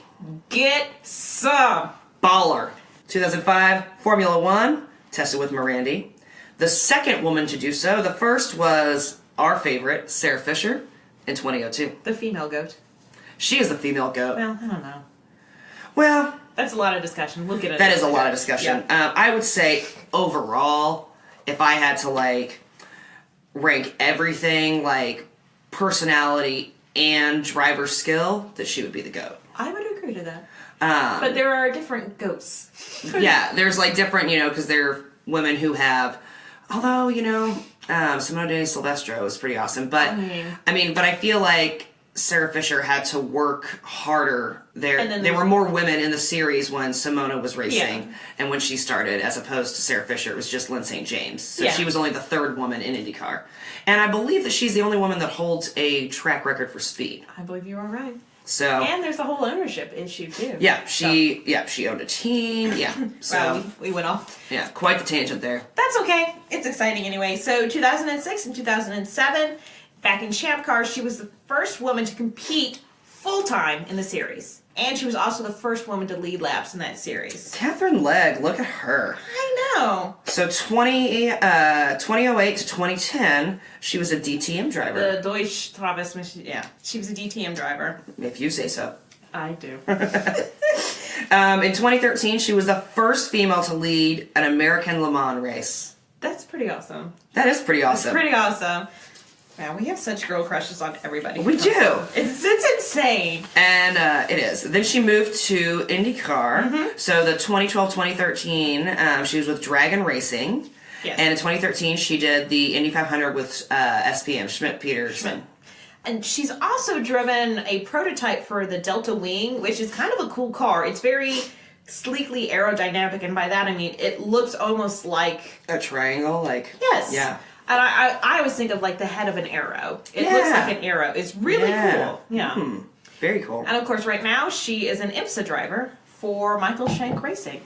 [SPEAKER 2] Get some.
[SPEAKER 1] Baller. 2005, Formula One, tested with Morandi. The second woman to do so, the first was our favorite, Sarah Fisher, in 2002.
[SPEAKER 2] The female goat.
[SPEAKER 1] She is the female goat.
[SPEAKER 2] Well, I don't know.
[SPEAKER 1] Well,
[SPEAKER 2] That's a lot of discussion. We'll get into
[SPEAKER 1] that is a lot of discussion.
[SPEAKER 2] Yeah.
[SPEAKER 1] I would say, overall, if I had to, like, rank everything, like, personality and driver skill, that she would be the goat.
[SPEAKER 2] I would agree to that. But there are different goats.
[SPEAKER 1] Yeah, there's like different, because there are women who have, although, Simone de Silvestro is pretty awesome. But, but I feel like Sarah Fisher had to work harder. There were more women in the series when Simona was racing and when she started, as opposed to Sarah Fisher, it was just Lynn St. James. So she was only the 3rd woman in IndyCar. And I believe that she's the only woman that holds a track record for speed.
[SPEAKER 2] I believe you are right.
[SPEAKER 1] So,
[SPEAKER 2] and there's a whole ownership issue too.
[SPEAKER 1] she owned a team. Yeah. So
[SPEAKER 2] wow, we went off.
[SPEAKER 1] Yeah, quite the tangent there.
[SPEAKER 2] That's okay. It's exciting anyway. So 2006 and 2007, back in Champ Cars, she was the first woman to compete full-time in the series. And she was also the first woman to lead laps in that series.
[SPEAKER 1] Catherine Legg, look at her.
[SPEAKER 2] I know.
[SPEAKER 1] So 2008 to 2010, she was a DTM driver.
[SPEAKER 2] The Deutsche Travis, yeah. She was a DTM driver.
[SPEAKER 1] If you say so.
[SPEAKER 2] I do.
[SPEAKER 1] In 2013, she was the first female to lead an American Le Mans race.
[SPEAKER 2] That's pretty awesome.
[SPEAKER 1] That is pretty awesome.
[SPEAKER 2] It's pretty awesome. Man, we have such girl crushes on everybody.
[SPEAKER 1] We do.
[SPEAKER 2] It's insane.
[SPEAKER 1] And it is. Then she moved to IndyCar. So the 2012-2013, she was with Dragon Racing.
[SPEAKER 2] Yes.
[SPEAKER 1] And in 2013, she did the Indy 500 with SPM, Schmidt-Peterson.
[SPEAKER 2] And she's also driven a prototype for the Delta Wing, which is kind of a cool car. It's very sleekly aerodynamic, and by that I mean it looks almost like
[SPEAKER 1] a triangle, like
[SPEAKER 2] yes,
[SPEAKER 1] yeah.
[SPEAKER 2] And I always think of like the head of an arrow. It looks like an arrow. It's really cool. Yeah,
[SPEAKER 1] very cool.
[SPEAKER 2] And of course, right now she is an IMSA driver for Michael Shank Racing.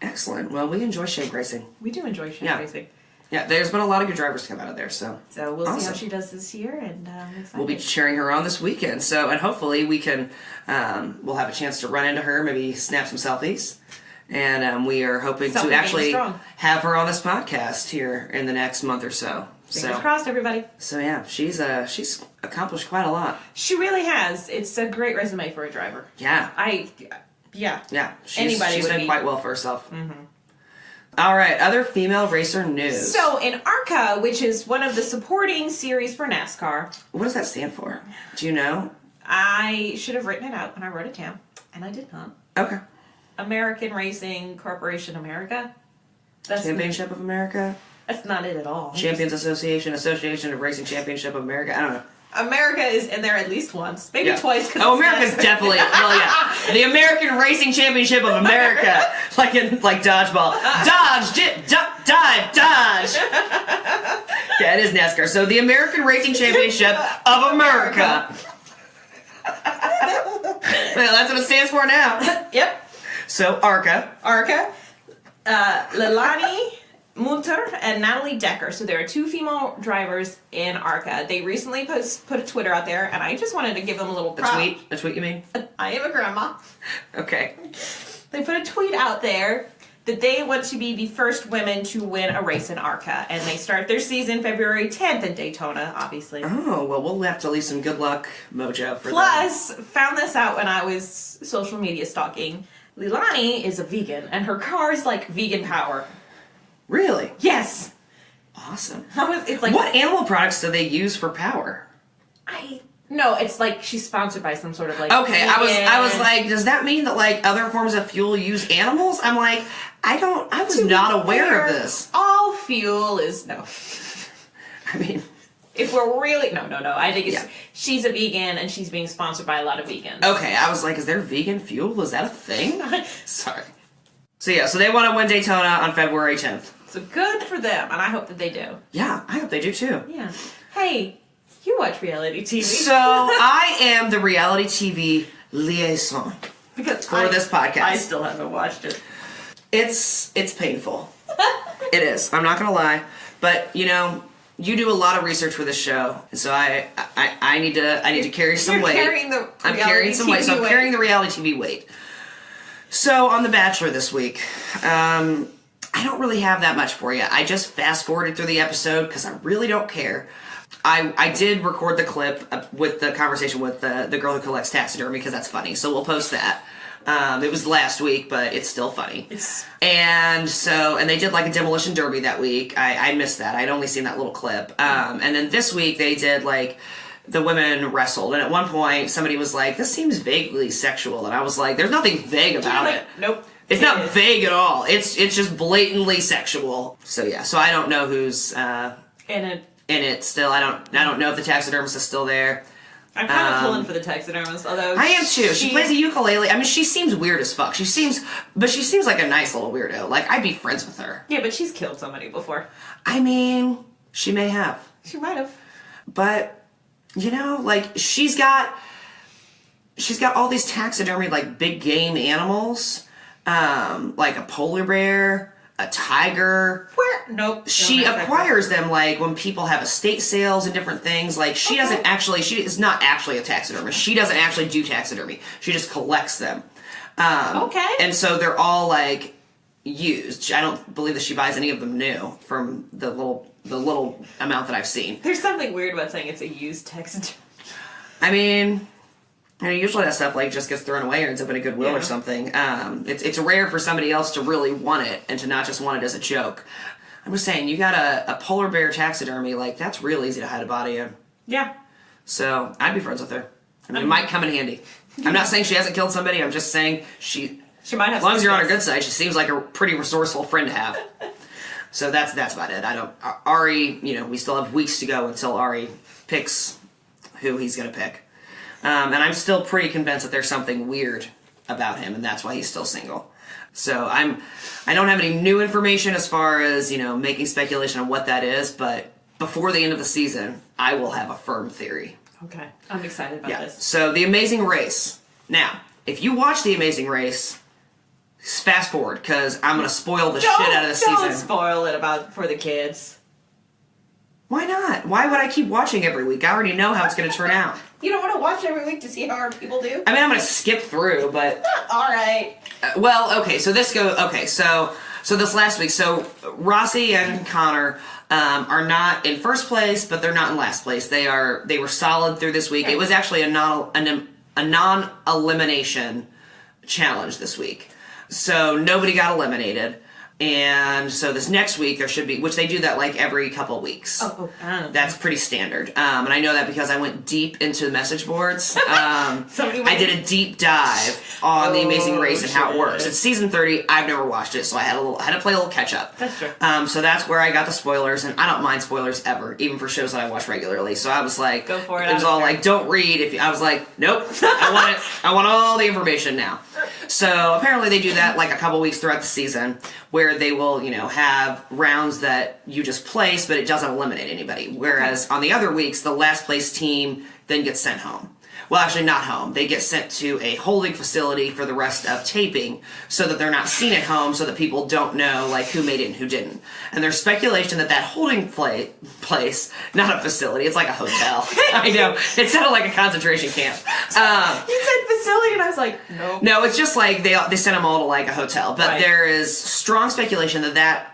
[SPEAKER 1] Excellent. Well, we enjoy Shank Racing.
[SPEAKER 2] We do enjoy Shank Racing.
[SPEAKER 1] Yeah, there's been a lot of good drivers come out of there, so
[SPEAKER 2] we'll see how she does this year, and
[SPEAKER 1] we'll be cheering her on this weekend. So, and hopefully we can, we'll have a chance to run into her, maybe snap some selfies, and we are hoping to actually have her on this podcast here in the next month or so.
[SPEAKER 2] Fingers crossed, everybody.
[SPEAKER 1] So yeah, she's accomplished quite a lot.
[SPEAKER 2] She really has. It's a great resume for a driver.
[SPEAKER 1] Yeah.
[SPEAKER 2] Yeah.
[SPEAKER 1] She's done quite well for herself. All right, other female racer news.
[SPEAKER 2] So in ARCA, which is one of the supporting series for NASCAR.
[SPEAKER 1] What does that stand for? Do you know?
[SPEAKER 2] I should have written it out, and I wrote it down, and I did not.
[SPEAKER 1] Okay.
[SPEAKER 2] American Racing Corporation America.
[SPEAKER 1] That's Championship of America?
[SPEAKER 2] That's not it at all.
[SPEAKER 1] Champions Association of Racing Championship of America? I don't know.
[SPEAKER 2] America is in there at least once, maybe twice.
[SPEAKER 1] Oh, America's definitely. Well, yeah, the American Racing Championship of America, like dodgeball, dodge, dive, dodge. Yeah, it is NASCAR. So the American Racing Championship of America. Well, that's what it stands for now.
[SPEAKER 2] Yep.
[SPEAKER 1] So ARCA.
[SPEAKER 2] ARCA. Leilani Munter and Natalie Decker. So there are 2 female drivers in ARCA. They recently put a Twitter out there, and I just wanted to give them a little prop.
[SPEAKER 1] A tweet you mean?
[SPEAKER 2] I am a grandma.
[SPEAKER 1] Okay.
[SPEAKER 2] They put a tweet out there that they want to be the first women to win a race in ARCA, and they start their season February 10th in Daytona, obviously.
[SPEAKER 1] Oh, well, we'll have to leave some good luck mojo for
[SPEAKER 2] Plus, found this out when I was social media stalking. Leilani is a vegan, and her car is like vegan power.
[SPEAKER 1] Really?
[SPEAKER 2] Yes.
[SPEAKER 1] Awesome.
[SPEAKER 2] It's like,
[SPEAKER 1] what animal products do they use for power?
[SPEAKER 2] No, it's like she's sponsored by some sort of like.
[SPEAKER 1] Okay,
[SPEAKER 2] vegan.
[SPEAKER 1] I was like, does that mean that like other forms of fuel use animals? I'm like, I was not aware of this.
[SPEAKER 2] All fuel is no.
[SPEAKER 1] I mean,
[SPEAKER 2] if we're really no. I think it's she's a vegan and she's being sponsored by a lot of vegans.
[SPEAKER 1] Okay, I was like, is there vegan fuel? Is that a thing? Sorry. So they want to win Daytona on February 10th.
[SPEAKER 2] So good for them, and I hope that they do.
[SPEAKER 1] Yeah, I hope they do too.
[SPEAKER 2] Yeah. Hey, you watch reality TV.
[SPEAKER 1] So I am the reality TV liaison for this podcast.
[SPEAKER 2] I still haven't watched it.
[SPEAKER 1] It's painful. It is. I'm not gonna lie, but you do a lot of research for this show, and so I need to carry some weight. I'm carrying some weight. So I'm carrying the reality TV weight. So on The Bachelor this week, I don't really have that much for you. I just fast forwarded through the episode because I really don't care. I did record the clip with the conversation with the girl who collects taxidermy because that's funny. So we'll post that. It was last week, but it's still funny. And they did like a demolition derby that week. I missed that. I'd only seen that little clip. And then this week they did like the women wrestled. And at one point somebody was like, this seems vaguely sexual. And I was like, there's nothing vague about it.
[SPEAKER 2] Nope.
[SPEAKER 1] It's not vague at all. It's just blatantly sexual. So yeah. So I don't know who's in it still. I don't know if the taxidermist is still there.
[SPEAKER 2] I'm kind of pulling for the taxidermist, although
[SPEAKER 1] I am too. She plays a ukulele. I mean, she seems weird as fuck. She seems like a nice little weirdo. Like, I'd be friends with her.
[SPEAKER 2] Yeah, but she's killed somebody before.
[SPEAKER 1] I mean, she may have.
[SPEAKER 2] She might have.
[SPEAKER 1] But like she's got all these taxidermy like big game animals, like a polar bear, a tiger.
[SPEAKER 2] Nope.
[SPEAKER 1] She acquires them like when people have estate sales and different things. Like she is not actually a taxidermist. She doesn't actually do taxidermy. She just collects them.
[SPEAKER 2] Okay.
[SPEAKER 1] And so they're all like used. I don't believe that she buys any of them new from the little amount that I've seen.
[SPEAKER 2] There's something weird about saying it's a used taxidermy.
[SPEAKER 1] I mean, usually that stuff like just gets thrown away or ends up in a Goodwill or something. It's rare for somebody else to really want it and to not just want it as a joke. I'm just saying, you got a polar bear taxidermy, like, that's real easy to hide a body in.
[SPEAKER 2] Yeah.
[SPEAKER 1] So, I'd be friends with her. I mean, it might come in handy. I'm not saying she hasn't killed somebody, I'm just saying she might have. As long as you're on her good side, she seems like a pretty resourceful friend to have. So that's about it. Ari, we still have weeks to go until Ari picks who he's going to pick. And I'm still pretty convinced that there's something weird about him, and that's why he's still single. So I don't have any new information as far as, making speculation on what that is, but before the end of the season, I will have a firm theory.
[SPEAKER 2] Okay. I'm excited about this.
[SPEAKER 1] So The Amazing Race. Now, if you watch The Amazing Race, fast forward, because I'm going to spoil the shit out of the season.
[SPEAKER 2] Don't spoil it for the kids.
[SPEAKER 1] Why not? Why would I keep watching every week? I already know how it's going to turn out.
[SPEAKER 2] You don't want to watch every week to see how our people do?
[SPEAKER 1] I mean, I'm going to skip through, but...
[SPEAKER 2] All right.
[SPEAKER 1] So this last week, so Rossi and Connor are not in first place, but they're not in last place. They were solid through this week. It was actually a non-elimination challenge this week. So nobody got eliminated. And so this next week there should be, which they do that like every couple weeks. That's pretty standard. And I know that because I went deep into the message boards. I did a deep dive on The Amazing Race and how it works. It's season 30. I've never watched it, so I had to play a little catch up.
[SPEAKER 2] That's true.
[SPEAKER 1] So that's where I got the spoilers, and I don't mind spoilers ever, even for shows that I watch regularly. So I was like,
[SPEAKER 2] go for it.
[SPEAKER 1] It was all like, don't read. I was like, nope, I want it. I want all the information now. So apparently they do that like a couple weeks throughout the season, where they will, have rounds that you just place, but it doesn't eliminate anybody. Whereas on the other weeks, the last place team then gets sent home. Well, actually, not home. They get sent to a holding facility for the rest of taping so that they're not seen at home so that people don't know, like, who made it and who didn't. And there's speculation that holding place, not a facility, it's like a hotel. I know. It sounded like a concentration camp.
[SPEAKER 2] You said facility, and I was like, nope.
[SPEAKER 1] No, it's just like they sent them all to, like, a hotel. But there is strong speculation that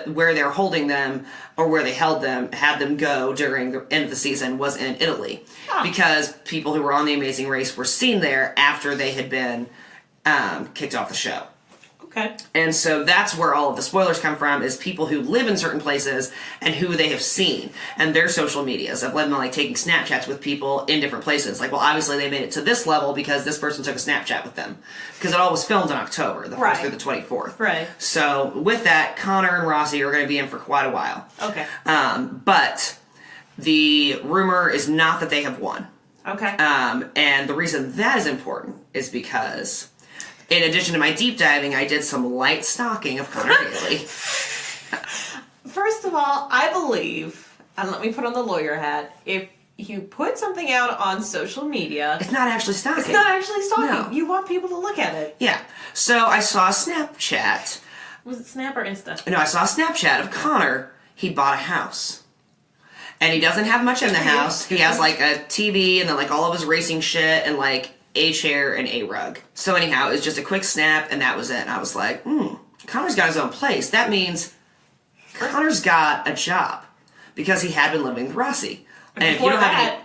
[SPEAKER 1] where they're holding them or where they held them, had them go during the end of the season was in Italy. Because people who were on The Amazing Race were seen there after they had been kicked off the show.
[SPEAKER 2] Okay.
[SPEAKER 1] And so that's where all of the spoilers come from, is people who live in certain places and who they have seen and their social medias of them, like, taking Snapchats with people in different places. Like, well, obviously they made it to this level because this person took a Snapchat with them. Because it all was filmed in October, the 1st through the 24th.
[SPEAKER 2] Right.
[SPEAKER 1] So with that, Connor and Rossi are going to be in for quite a while.
[SPEAKER 2] Okay.
[SPEAKER 1] But the rumor is not that they have won.
[SPEAKER 2] Okay.
[SPEAKER 1] And the reason that is important is because, in addition to my deep diving, I did some light stalking of Connor Daly.
[SPEAKER 2] First of all, I believe, and let me put on the lawyer hat, if you put something out on social media...
[SPEAKER 1] It's not actually stalking.
[SPEAKER 2] It's not actually stalking.
[SPEAKER 1] No.
[SPEAKER 2] You want people to look at it.
[SPEAKER 1] Yeah. So I saw a Snapchat.
[SPEAKER 2] Was it Snap or Insta?
[SPEAKER 1] No, I saw a Snapchat of Connor. He bought a house. And he doesn't have much in the house. He has, like, a TV and then, like, all of his racing shit and, like, a chair and a rug. So anyhow, it was just a quick snap, and that was it. And I was like, Connor's got his own place. That means Connor's got a job because he had been living with Rossi. And
[SPEAKER 2] before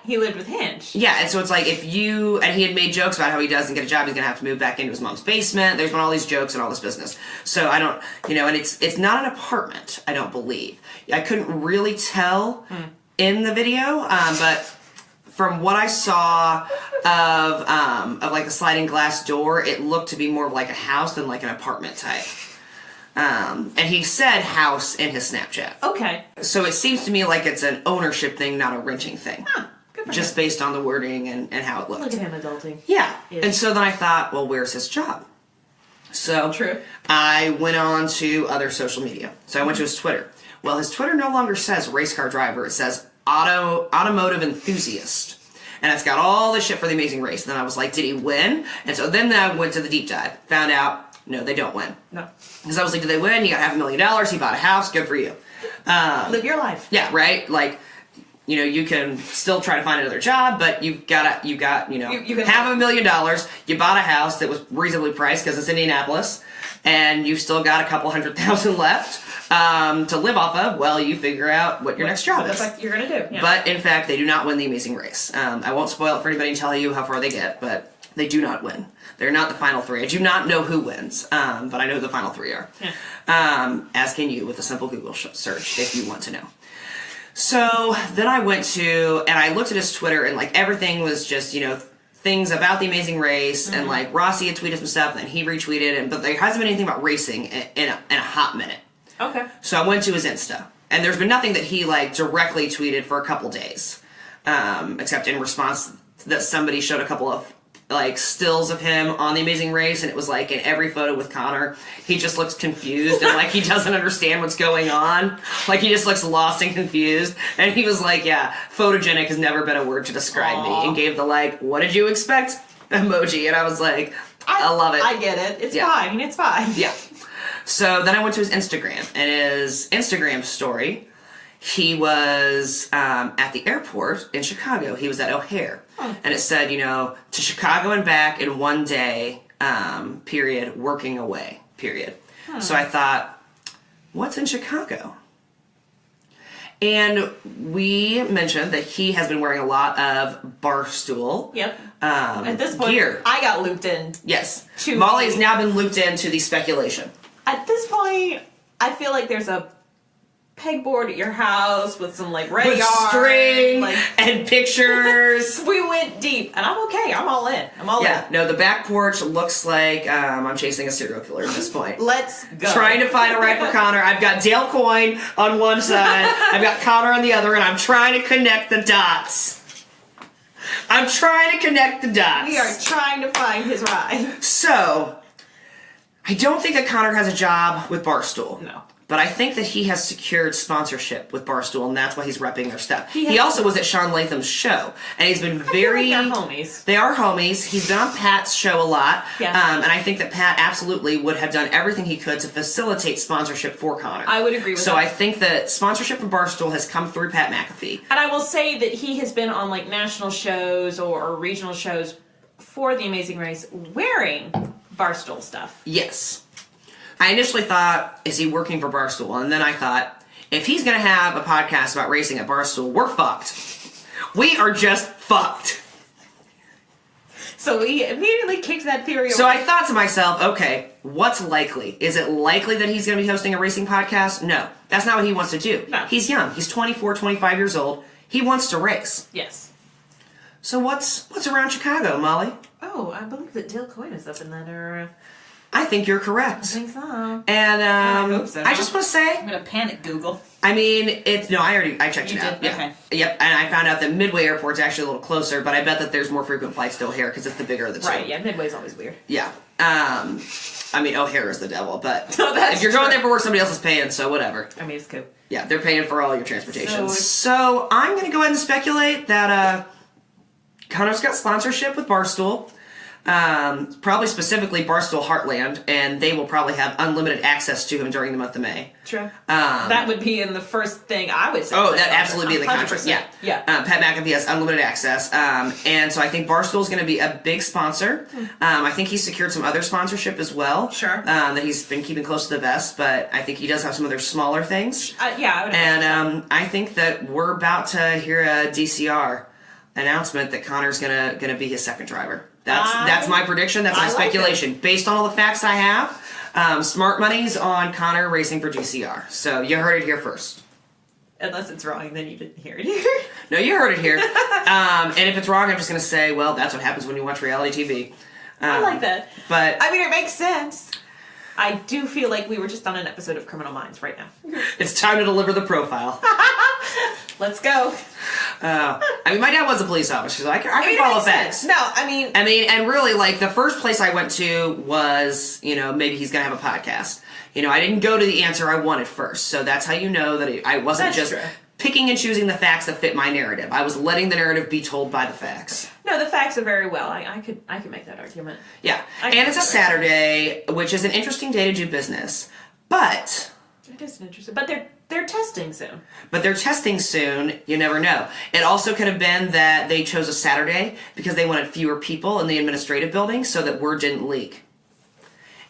[SPEAKER 2] he lived with Hinch.
[SPEAKER 1] Yeah, and so it's like and he had made jokes about how he doesn't get a job, he's going to have to move back into his mom's basement. There's been all these jokes and all this business. So I don't, and it's not an apartment, I don't believe. I couldn't really tell in the video, but from what I saw of like the sliding glass door, it looked to be more of like a house than like an apartment type. And he said house in his Snapchat.
[SPEAKER 2] Okay.
[SPEAKER 1] So it seems to me like it's an ownership thing, not a renting thing.
[SPEAKER 2] Huh. Good for
[SPEAKER 1] just
[SPEAKER 2] him.
[SPEAKER 1] Based on the wording and how it looked.
[SPEAKER 2] Look at him adulting.
[SPEAKER 1] Yeah.
[SPEAKER 2] Ish.
[SPEAKER 1] And so then I thought, well, where's his job? So
[SPEAKER 2] True.
[SPEAKER 1] I went on to other social media. So I went to his Twitter. Well, his Twitter no longer says race car driver. It says automotive enthusiast. And it's got all this shit for The Amazing Race. And then I was like, did he win? And so then I went to the deep dive. Found out, no, they don't win.
[SPEAKER 2] No.
[SPEAKER 1] Because I was like, did they win? He got $500,000. He bought a house. Good for you.
[SPEAKER 2] Live your life.
[SPEAKER 1] Yeah, right? Like, you can still try to find another job, but you got
[SPEAKER 2] you can
[SPEAKER 1] $500,000. You bought a house that was reasonably priced because it's Indianapolis, and you've still got a couple $100,000 left to live off of. Well, you figure out what your next job is.
[SPEAKER 2] What you're going to do. Yeah.
[SPEAKER 1] But in fact, they do not win The Amazing Race. I won't spoil it for anybody and tell you how far they get, but they do not win. They're not the final three. I do not know who wins, but I know who the final three are.
[SPEAKER 2] Yeah.
[SPEAKER 1] As can you with a simple Google search if you want to know. So then I went to, and I looked at his Twitter, and like everything was just, things about The Amazing Race, and like Rossi had tweeted some stuff, and he retweeted, but there hasn't been anything about racing in a hot minute.
[SPEAKER 2] Okay.
[SPEAKER 1] So I went to his Insta, and there's been nothing that he like directly tweeted for a couple days, except in response that somebody showed a couple of like stills of him on The Amazing Race, and it was like in every photo with Connor, he just looks confused and like he doesn't understand what's going on. Like he just looks lost and confused. And he was like, yeah, photogenic has never been a word to describe me, and gave the like, what did you expect emoji. And I was like, I love it.
[SPEAKER 2] I get it. It's fine. It's fine.
[SPEAKER 1] Yeah. So then I went to his Instagram, and his Instagram story, he was at the airport in Chicago. He was at O'Hare. And it said, to Chicago and back in one day, period, working away, period. So I thought, what's in Chicago? And we mentioned that he has been wearing a lot of Barstool.
[SPEAKER 2] Yep. At this point,
[SPEAKER 1] gear.
[SPEAKER 2] I got looped in.
[SPEAKER 1] Yes. Molly has now been looped into the speculation.
[SPEAKER 2] At this point, I feel like there's a pegboard at your house with some like red yarn,
[SPEAKER 1] string and pictures.
[SPEAKER 2] We went deep, and I'm okay. I'm all in.
[SPEAKER 1] Yeah, no, the back porch looks like I'm chasing a serial killer at this point.
[SPEAKER 2] Let's go.
[SPEAKER 1] Trying to find a ride for Connor. I've got Dale Coyne on one side. I've got Connor on the other, and I'm trying to connect the dots. We are
[SPEAKER 2] trying to find his ride.
[SPEAKER 1] So, I don't think that Connor has a job with Barstool.
[SPEAKER 2] No.
[SPEAKER 1] but I think that he has secured sponsorship with Barstool, and that's why he's repping their stuff. He also was at Sean Latham's show, and he's been very...
[SPEAKER 2] they're homies.
[SPEAKER 1] They are homies. He's been on Pat's show a lot,
[SPEAKER 2] yeah.
[SPEAKER 1] And I think that Pat absolutely would have done everything he could to facilitate sponsorship for Connor.
[SPEAKER 2] I would agree with that.
[SPEAKER 1] So I think that sponsorship from Barstool has come through Pat McAfee.
[SPEAKER 2] And I will say that he has been on like national shows or regional shows for The Amazing Race wearing Barstool stuff.
[SPEAKER 1] Yes. I initially thought, is he working for Barstool? And then I thought, if he's going to have a podcast about racing at Barstool, we're fucked. We are just fucked.
[SPEAKER 2] So he immediately kicked that theory away.
[SPEAKER 1] So I thought to myself, okay, what's likely? Is it likely that he's going to be hosting a racing podcast? No. That's not what he wants to do.
[SPEAKER 2] No.
[SPEAKER 1] He's young. He's 24, 25 years old. He wants to race.
[SPEAKER 2] Yes.
[SPEAKER 1] So what's around Chicago, Molly?
[SPEAKER 2] Oh, I believe that Dale Coyne is up in that area.
[SPEAKER 1] I think you're correct.
[SPEAKER 2] I think so.
[SPEAKER 1] And
[SPEAKER 2] I hope so.
[SPEAKER 1] I just want to say,
[SPEAKER 2] I'm gonna panic Google.
[SPEAKER 1] I mean, I checked it out.
[SPEAKER 2] Did?
[SPEAKER 1] Yeah.
[SPEAKER 2] Okay.
[SPEAKER 1] Yep, and I found out that Midway Airport's actually a little closer, but I bet that there's more frequent flights to O'Hare because it's the bigger of the two.
[SPEAKER 2] Right, yeah, Midway's always weird.
[SPEAKER 1] Yeah. I mean, O'Hare is the devil, but
[SPEAKER 2] No, that's
[SPEAKER 1] if you're going
[SPEAKER 2] true.
[SPEAKER 1] there for work, somebody else is paying, so whatever.
[SPEAKER 2] I mean, it's cool.
[SPEAKER 1] Yeah, they're paying for all your transportation.
[SPEAKER 2] So
[SPEAKER 1] So I'm going to go ahead and speculate that Connor's got sponsorship with Barstool. Probably specifically Barstool Heartland, and they will probably have unlimited access to him during the month of May.
[SPEAKER 2] True. That would be in the first thing I would say.
[SPEAKER 1] Oh, that absolutely be in the contract.
[SPEAKER 2] 100%.
[SPEAKER 1] Yeah.
[SPEAKER 2] Yeah.
[SPEAKER 1] Pat McAfee has unlimited access. And so I think Barstool is going to be a big sponsor. I think he's secured some other sponsorship as well.
[SPEAKER 2] Sure.
[SPEAKER 1] That he's been keeping close to the vest, but I think he does have some other smaller things.
[SPEAKER 2] Yeah, I would.
[SPEAKER 1] And I think that we're about to hear a DCR announcement that Connor's gonna be his second driver. That's my prediction. That's my speculation. Based on all the facts I have, smart money's on Connor racing for GCR. So you heard it here first.
[SPEAKER 2] Unless it's wrong, then you didn't hear it here.
[SPEAKER 1] No, you heard it here. And if it's wrong, I'm just going to say, well, that's what happens when you watch reality TV.
[SPEAKER 2] I like that.
[SPEAKER 1] But
[SPEAKER 2] I mean, it makes sense. I do feel like we were just on an episode of Criminal Minds right now.
[SPEAKER 1] it's time to deliver the profile.
[SPEAKER 2] Let's go.
[SPEAKER 1] I mean, my dad was a police officer, so I can
[SPEAKER 2] It
[SPEAKER 1] follow
[SPEAKER 2] makes
[SPEAKER 1] facts.
[SPEAKER 2] sense. No, I mean,
[SPEAKER 1] and really, like, the first place I went to was, maybe he's going to have a podcast. I didn't go to the answer I wanted first, so that's how you know that I wasn't
[SPEAKER 2] That's
[SPEAKER 1] just
[SPEAKER 2] true.
[SPEAKER 1] picking and choosing the facts that fit my narrative. I was letting the narrative be told by the facts.
[SPEAKER 2] no, the facts are very well. I could make that argument.
[SPEAKER 1] Yeah,
[SPEAKER 2] I
[SPEAKER 1] and
[SPEAKER 2] can
[SPEAKER 1] it's a
[SPEAKER 2] agree.
[SPEAKER 1] Saturday, which is an interesting day to do business, but
[SPEAKER 2] It is interesting, but they're testing soon.
[SPEAKER 1] But they're testing soon. You never know. It also could have been that they chose a Saturday because they wanted fewer people in the administrative building so that word didn't leak.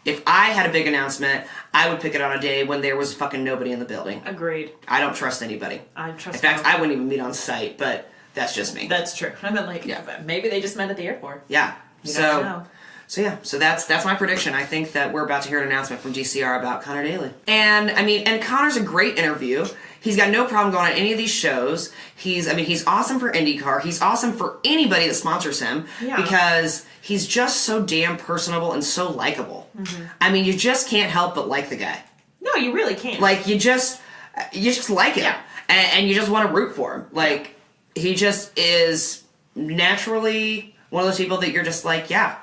[SPEAKER 1] If I had a big announcement, I would pick it on a day when there was fucking nobody in the building.
[SPEAKER 2] Agreed.
[SPEAKER 1] I don't trust anybody.
[SPEAKER 2] I trust.
[SPEAKER 1] In fact,
[SPEAKER 2] no-
[SPEAKER 1] I wouldn't even meet on site, but that's just me.
[SPEAKER 2] That's true. I meant like,
[SPEAKER 1] Yeah.
[SPEAKER 2] maybe they just met at the airport.
[SPEAKER 1] Yeah.
[SPEAKER 2] You don't know.
[SPEAKER 1] So that's my prediction. I think that we're about to hear an announcement from GCR about Connor Daly. And Connor's a great interview. He's got no problem going on any of these shows. He's awesome for IndyCar. He's awesome for anybody that sponsors him because he's just so damn personable and so likable. Mm-hmm. I mean, you just can't help but like the guy.
[SPEAKER 2] No, you really can't.
[SPEAKER 1] Like you just like him,
[SPEAKER 2] Yeah.
[SPEAKER 1] and you just want to root for him. Like he just is naturally one of those people that you're just like, yeah,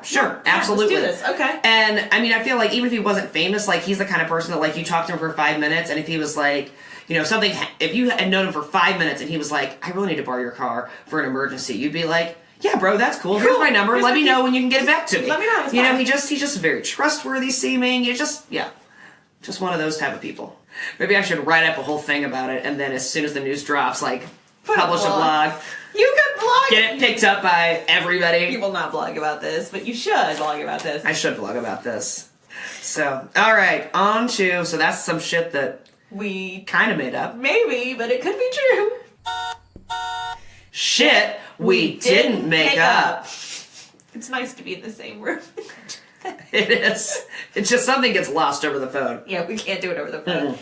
[SPEAKER 1] sure, absolutely.
[SPEAKER 2] Let's do this. Okay.
[SPEAKER 1] And I feel like even if he wasn't famous, like he's the kind of person that like you talk to him for 5 minutes, and if he was like, something, if you had known him for 5 minutes and he was like, I really need to borrow your car for an emergency, you'd be like, yeah, bro, that's cool. Here's my number.
[SPEAKER 2] Here's
[SPEAKER 1] Let
[SPEAKER 2] my
[SPEAKER 1] me
[SPEAKER 2] key.
[SPEAKER 1] know when you can get it back to me.
[SPEAKER 2] Let me know. It's fine.
[SPEAKER 1] He's just very trustworthy seeming. Just one of those type of people. Maybe I should write up a whole thing about it, and then as soon as the news drops, like publish a blog.
[SPEAKER 2] You could blog.
[SPEAKER 1] Get it picked up by everybody.
[SPEAKER 2] You will not blog about this, but you should blog about this.
[SPEAKER 1] I should blog about this. So, all right, on to, so that's some shit that
[SPEAKER 2] We
[SPEAKER 1] kind of made up.
[SPEAKER 2] maybe, but it could be true.
[SPEAKER 1] Shit we didn't make up.
[SPEAKER 2] It's nice to be in the same room.
[SPEAKER 1] It is. It's just something gets lost over the phone.
[SPEAKER 2] Yeah, we can't do it over the phone.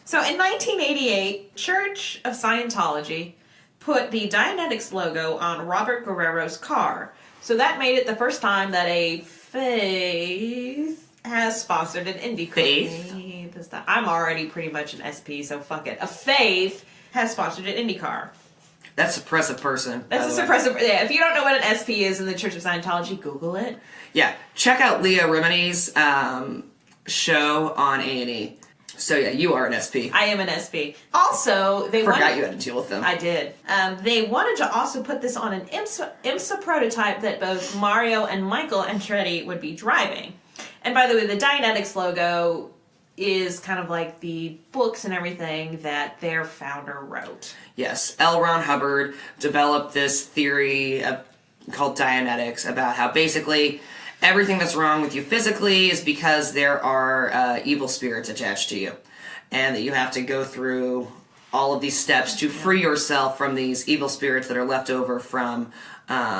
[SPEAKER 2] So in 1988, Church of Scientology put the Dianetics logo on Robert Guerrero's car. So that made it the first time that a faith has sponsored an Indy car.
[SPEAKER 1] Faith?
[SPEAKER 2] I'm already pretty much an SP, so fuck it. A faith has sponsored an Indy car.
[SPEAKER 1] That's a suppressive person.
[SPEAKER 2] That's a suppressive. Yeah, if you don't know what an SP is in the Church of Scientology, Google it.
[SPEAKER 1] Yeah, check out Leah Remini's show on A&E. So yeah, you are an SP.
[SPEAKER 2] I am an SP. Also, they
[SPEAKER 1] Forgot you had to deal with them.
[SPEAKER 2] I did. They wanted to also put this on an IMSA prototype that both Mario and Michael Andretti would be driving. And by the way, the Dianetics logo is kind of like the books and everything that their founder wrote.
[SPEAKER 1] Yes, L. Ron Hubbard developed this theory called Dianetics about how basically everything that's wrong with you physically is because there are evil spirits attached to you. And that you have to go through all of these steps to free yourself from these evil spirits that are left over from...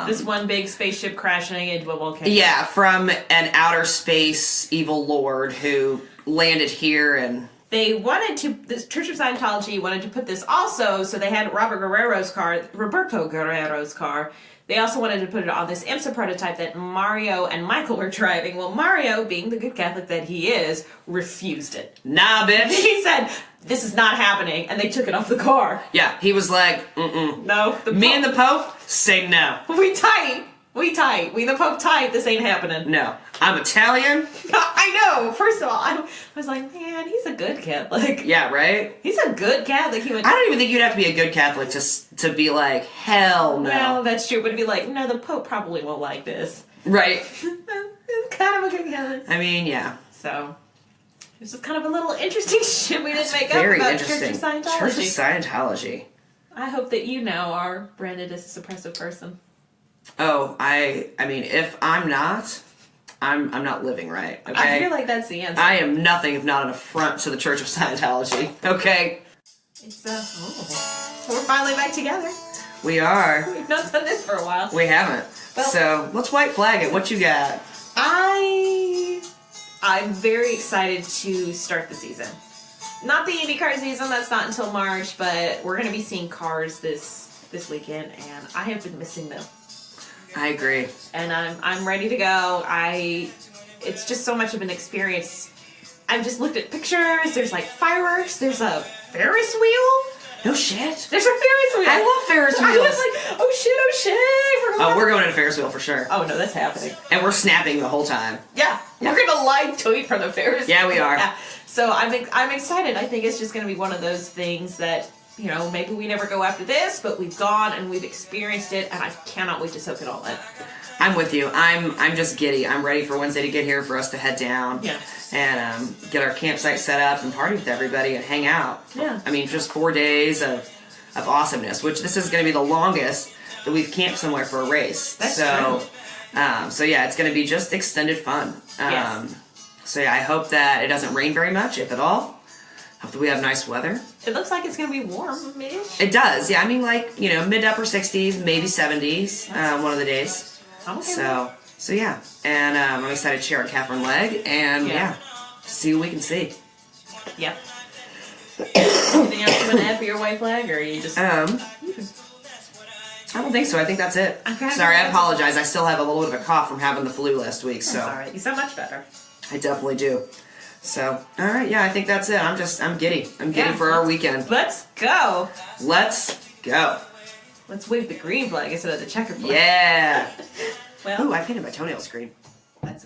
[SPEAKER 2] this one big spaceship crashing into a volcano.
[SPEAKER 1] Yeah, from an outer space evil lord who landed here and...
[SPEAKER 2] They wanted to... The Church of Scientology wanted to put this also, so they had Roberto Guerrero's car. They also wanted to put it on this IMSA prototype that Mario and Michael were driving. Well, Mario, being the good Catholic that he is, refused it.
[SPEAKER 1] Nah, bitch.
[SPEAKER 2] He said, this is not happening, and they took it off the car.
[SPEAKER 1] Yeah, he was like, mm-mm.
[SPEAKER 2] No.
[SPEAKER 1] Me and the Pope say no.
[SPEAKER 2] We tight. We the Pope tight. This ain't happening.
[SPEAKER 1] No. I'm Italian.
[SPEAKER 2] I know. First of all, I was like, man, he's a good Catholic.
[SPEAKER 1] Yeah, right?
[SPEAKER 2] He's a good Catholic. I
[SPEAKER 1] don't even think you'd have to be a good Catholic to be like, hell no.
[SPEAKER 2] Well, that's true, but it'd be like, no, the Pope probably won't like this.
[SPEAKER 1] Right.
[SPEAKER 2] It's kind of a good Catholic.
[SPEAKER 1] I mean, yeah.
[SPEAKER 2] So, it's just kind of a little interesting shit we didn't make up
[SPEAKER 1] very
[SPEAKER 2] about
[SPEAKER 1] interesting.
[SPEAKER 2] Church of Scientology.
[SPEAKER 1] Church of Scientology.
[SPEAKER 2] I hope that you now are branded as a suppressive person.
[SPEAKER 1] Oh, I mean, if I'm not, I'm not living right, okay?
[SPEAKER 2] I feel like that's the answer.
[SPEAKER 1] I am nothing if not an affront to the Church of Scientology, okay?
[SPEAKER 2] It's, we're finally back together.
[SPEAKER 1] We are.
[SPEAKER 2] We've not done this for a while.
[SPEAKER 1] We haven't.
[SPEAKER 2] Well,
[SPEAKER 1] so, let's white flag it. What you got?
[SPEAKER 2] I'm very excited to start the season. Not the IndyCar season, that's not until March, but we're going to be seeing cars this weekend, and I have been missing them.
[SPEAKER 1] I agree.
[SPEAKER 2] And I'm ready to go. It's just so much of an experience. I've just looked at pictures. There's like fireworks. There's a Ferris wheel.
[SPEAKER 1] No shit.
[SPEAKER 2] There's a Ferris wheel.
[SPEAKER 1] I love Ferris wheels.
[SPEAKER 2] I was like, oh shit.
[SPEAKER 1] We're going to Ferris wheel for sure.
[SPEAKER 2] Oh no, that's happening.
[SPEAKER 1] And we're snapping the whole time.
[SPEAKER 2] Yeah. We're gonna live tweet from the Ferris wheel.
[SPEAKER 1] Yeah, we are.
[SPEAKER 2] Yeah. So I'm excited. I think it's just gonna be one of those things that, you know, maybe we never go after this, but we've gone and we've experienced it, and I cannot wait to soak it all in.
[SPEAKER 1] I'm with you. I'm just giddy. I'm ready for Wednesday to get here for us to head down.
[SPEAKER 2] Yeah.
[SPEAKER 1] And get our campsite set up and party with everybody and hang out.
[SPEAKER 2] Yeah.
[SPEAKER 1] I mean, just 4 days of awesomeness, which this is going to be the longest that we've camped somewhere for a race.
[SPEAKER 2] That's
[SPEAKER 1] true.
[SPEAKER 2] So
[SPEAKER 1] yeah, it's going to be just extended fun.
[SPEAKER 2] Yes.
[SPEAKER 1] So yeah, I hope that it doesn't rain very much, if at all. Hope that we have nice weather.
[SPEAKER 2] It looks like it's going to be warm-ish.
[SPEAKER 1] It does, yeah. I mean, like, you know, mid to upper 60s, maybe 70s, one of the days.
[SPEAKER 2] I'm okay
[SPEAKER 1] So yeah. And I'm excited to share a Catherine leg and see what we can see.
[SPEAKER 2] Yep. Anything else you want to add for your white flag, or are you just...
[SPEAKER 1] I don't think so. I think that's it.
[SPEAKER 2] Okay.
[SPEAKER 1] Sorry, I apologize. I still have a little bit of a cough from having the flu last week, so...
[SPEAKER 2] That's alright. You sound much better.
[SPEAKER 1] I definitely do. So, alright, yeah, I think that's it. I'm giddy. I'm giddy for our weekend.
[SPEAKER 2] Let's go.
[SPEAKER 1] Let's go.
[SPEAKER 2] Let's wave the green flag instead of the checkered flag.
[SPEAKER 1] Yeah.
[SPEAKER 2] Well,
[SPEAKER 1] Ooh, I painted my toenails green.
[SPEAKER 2] that's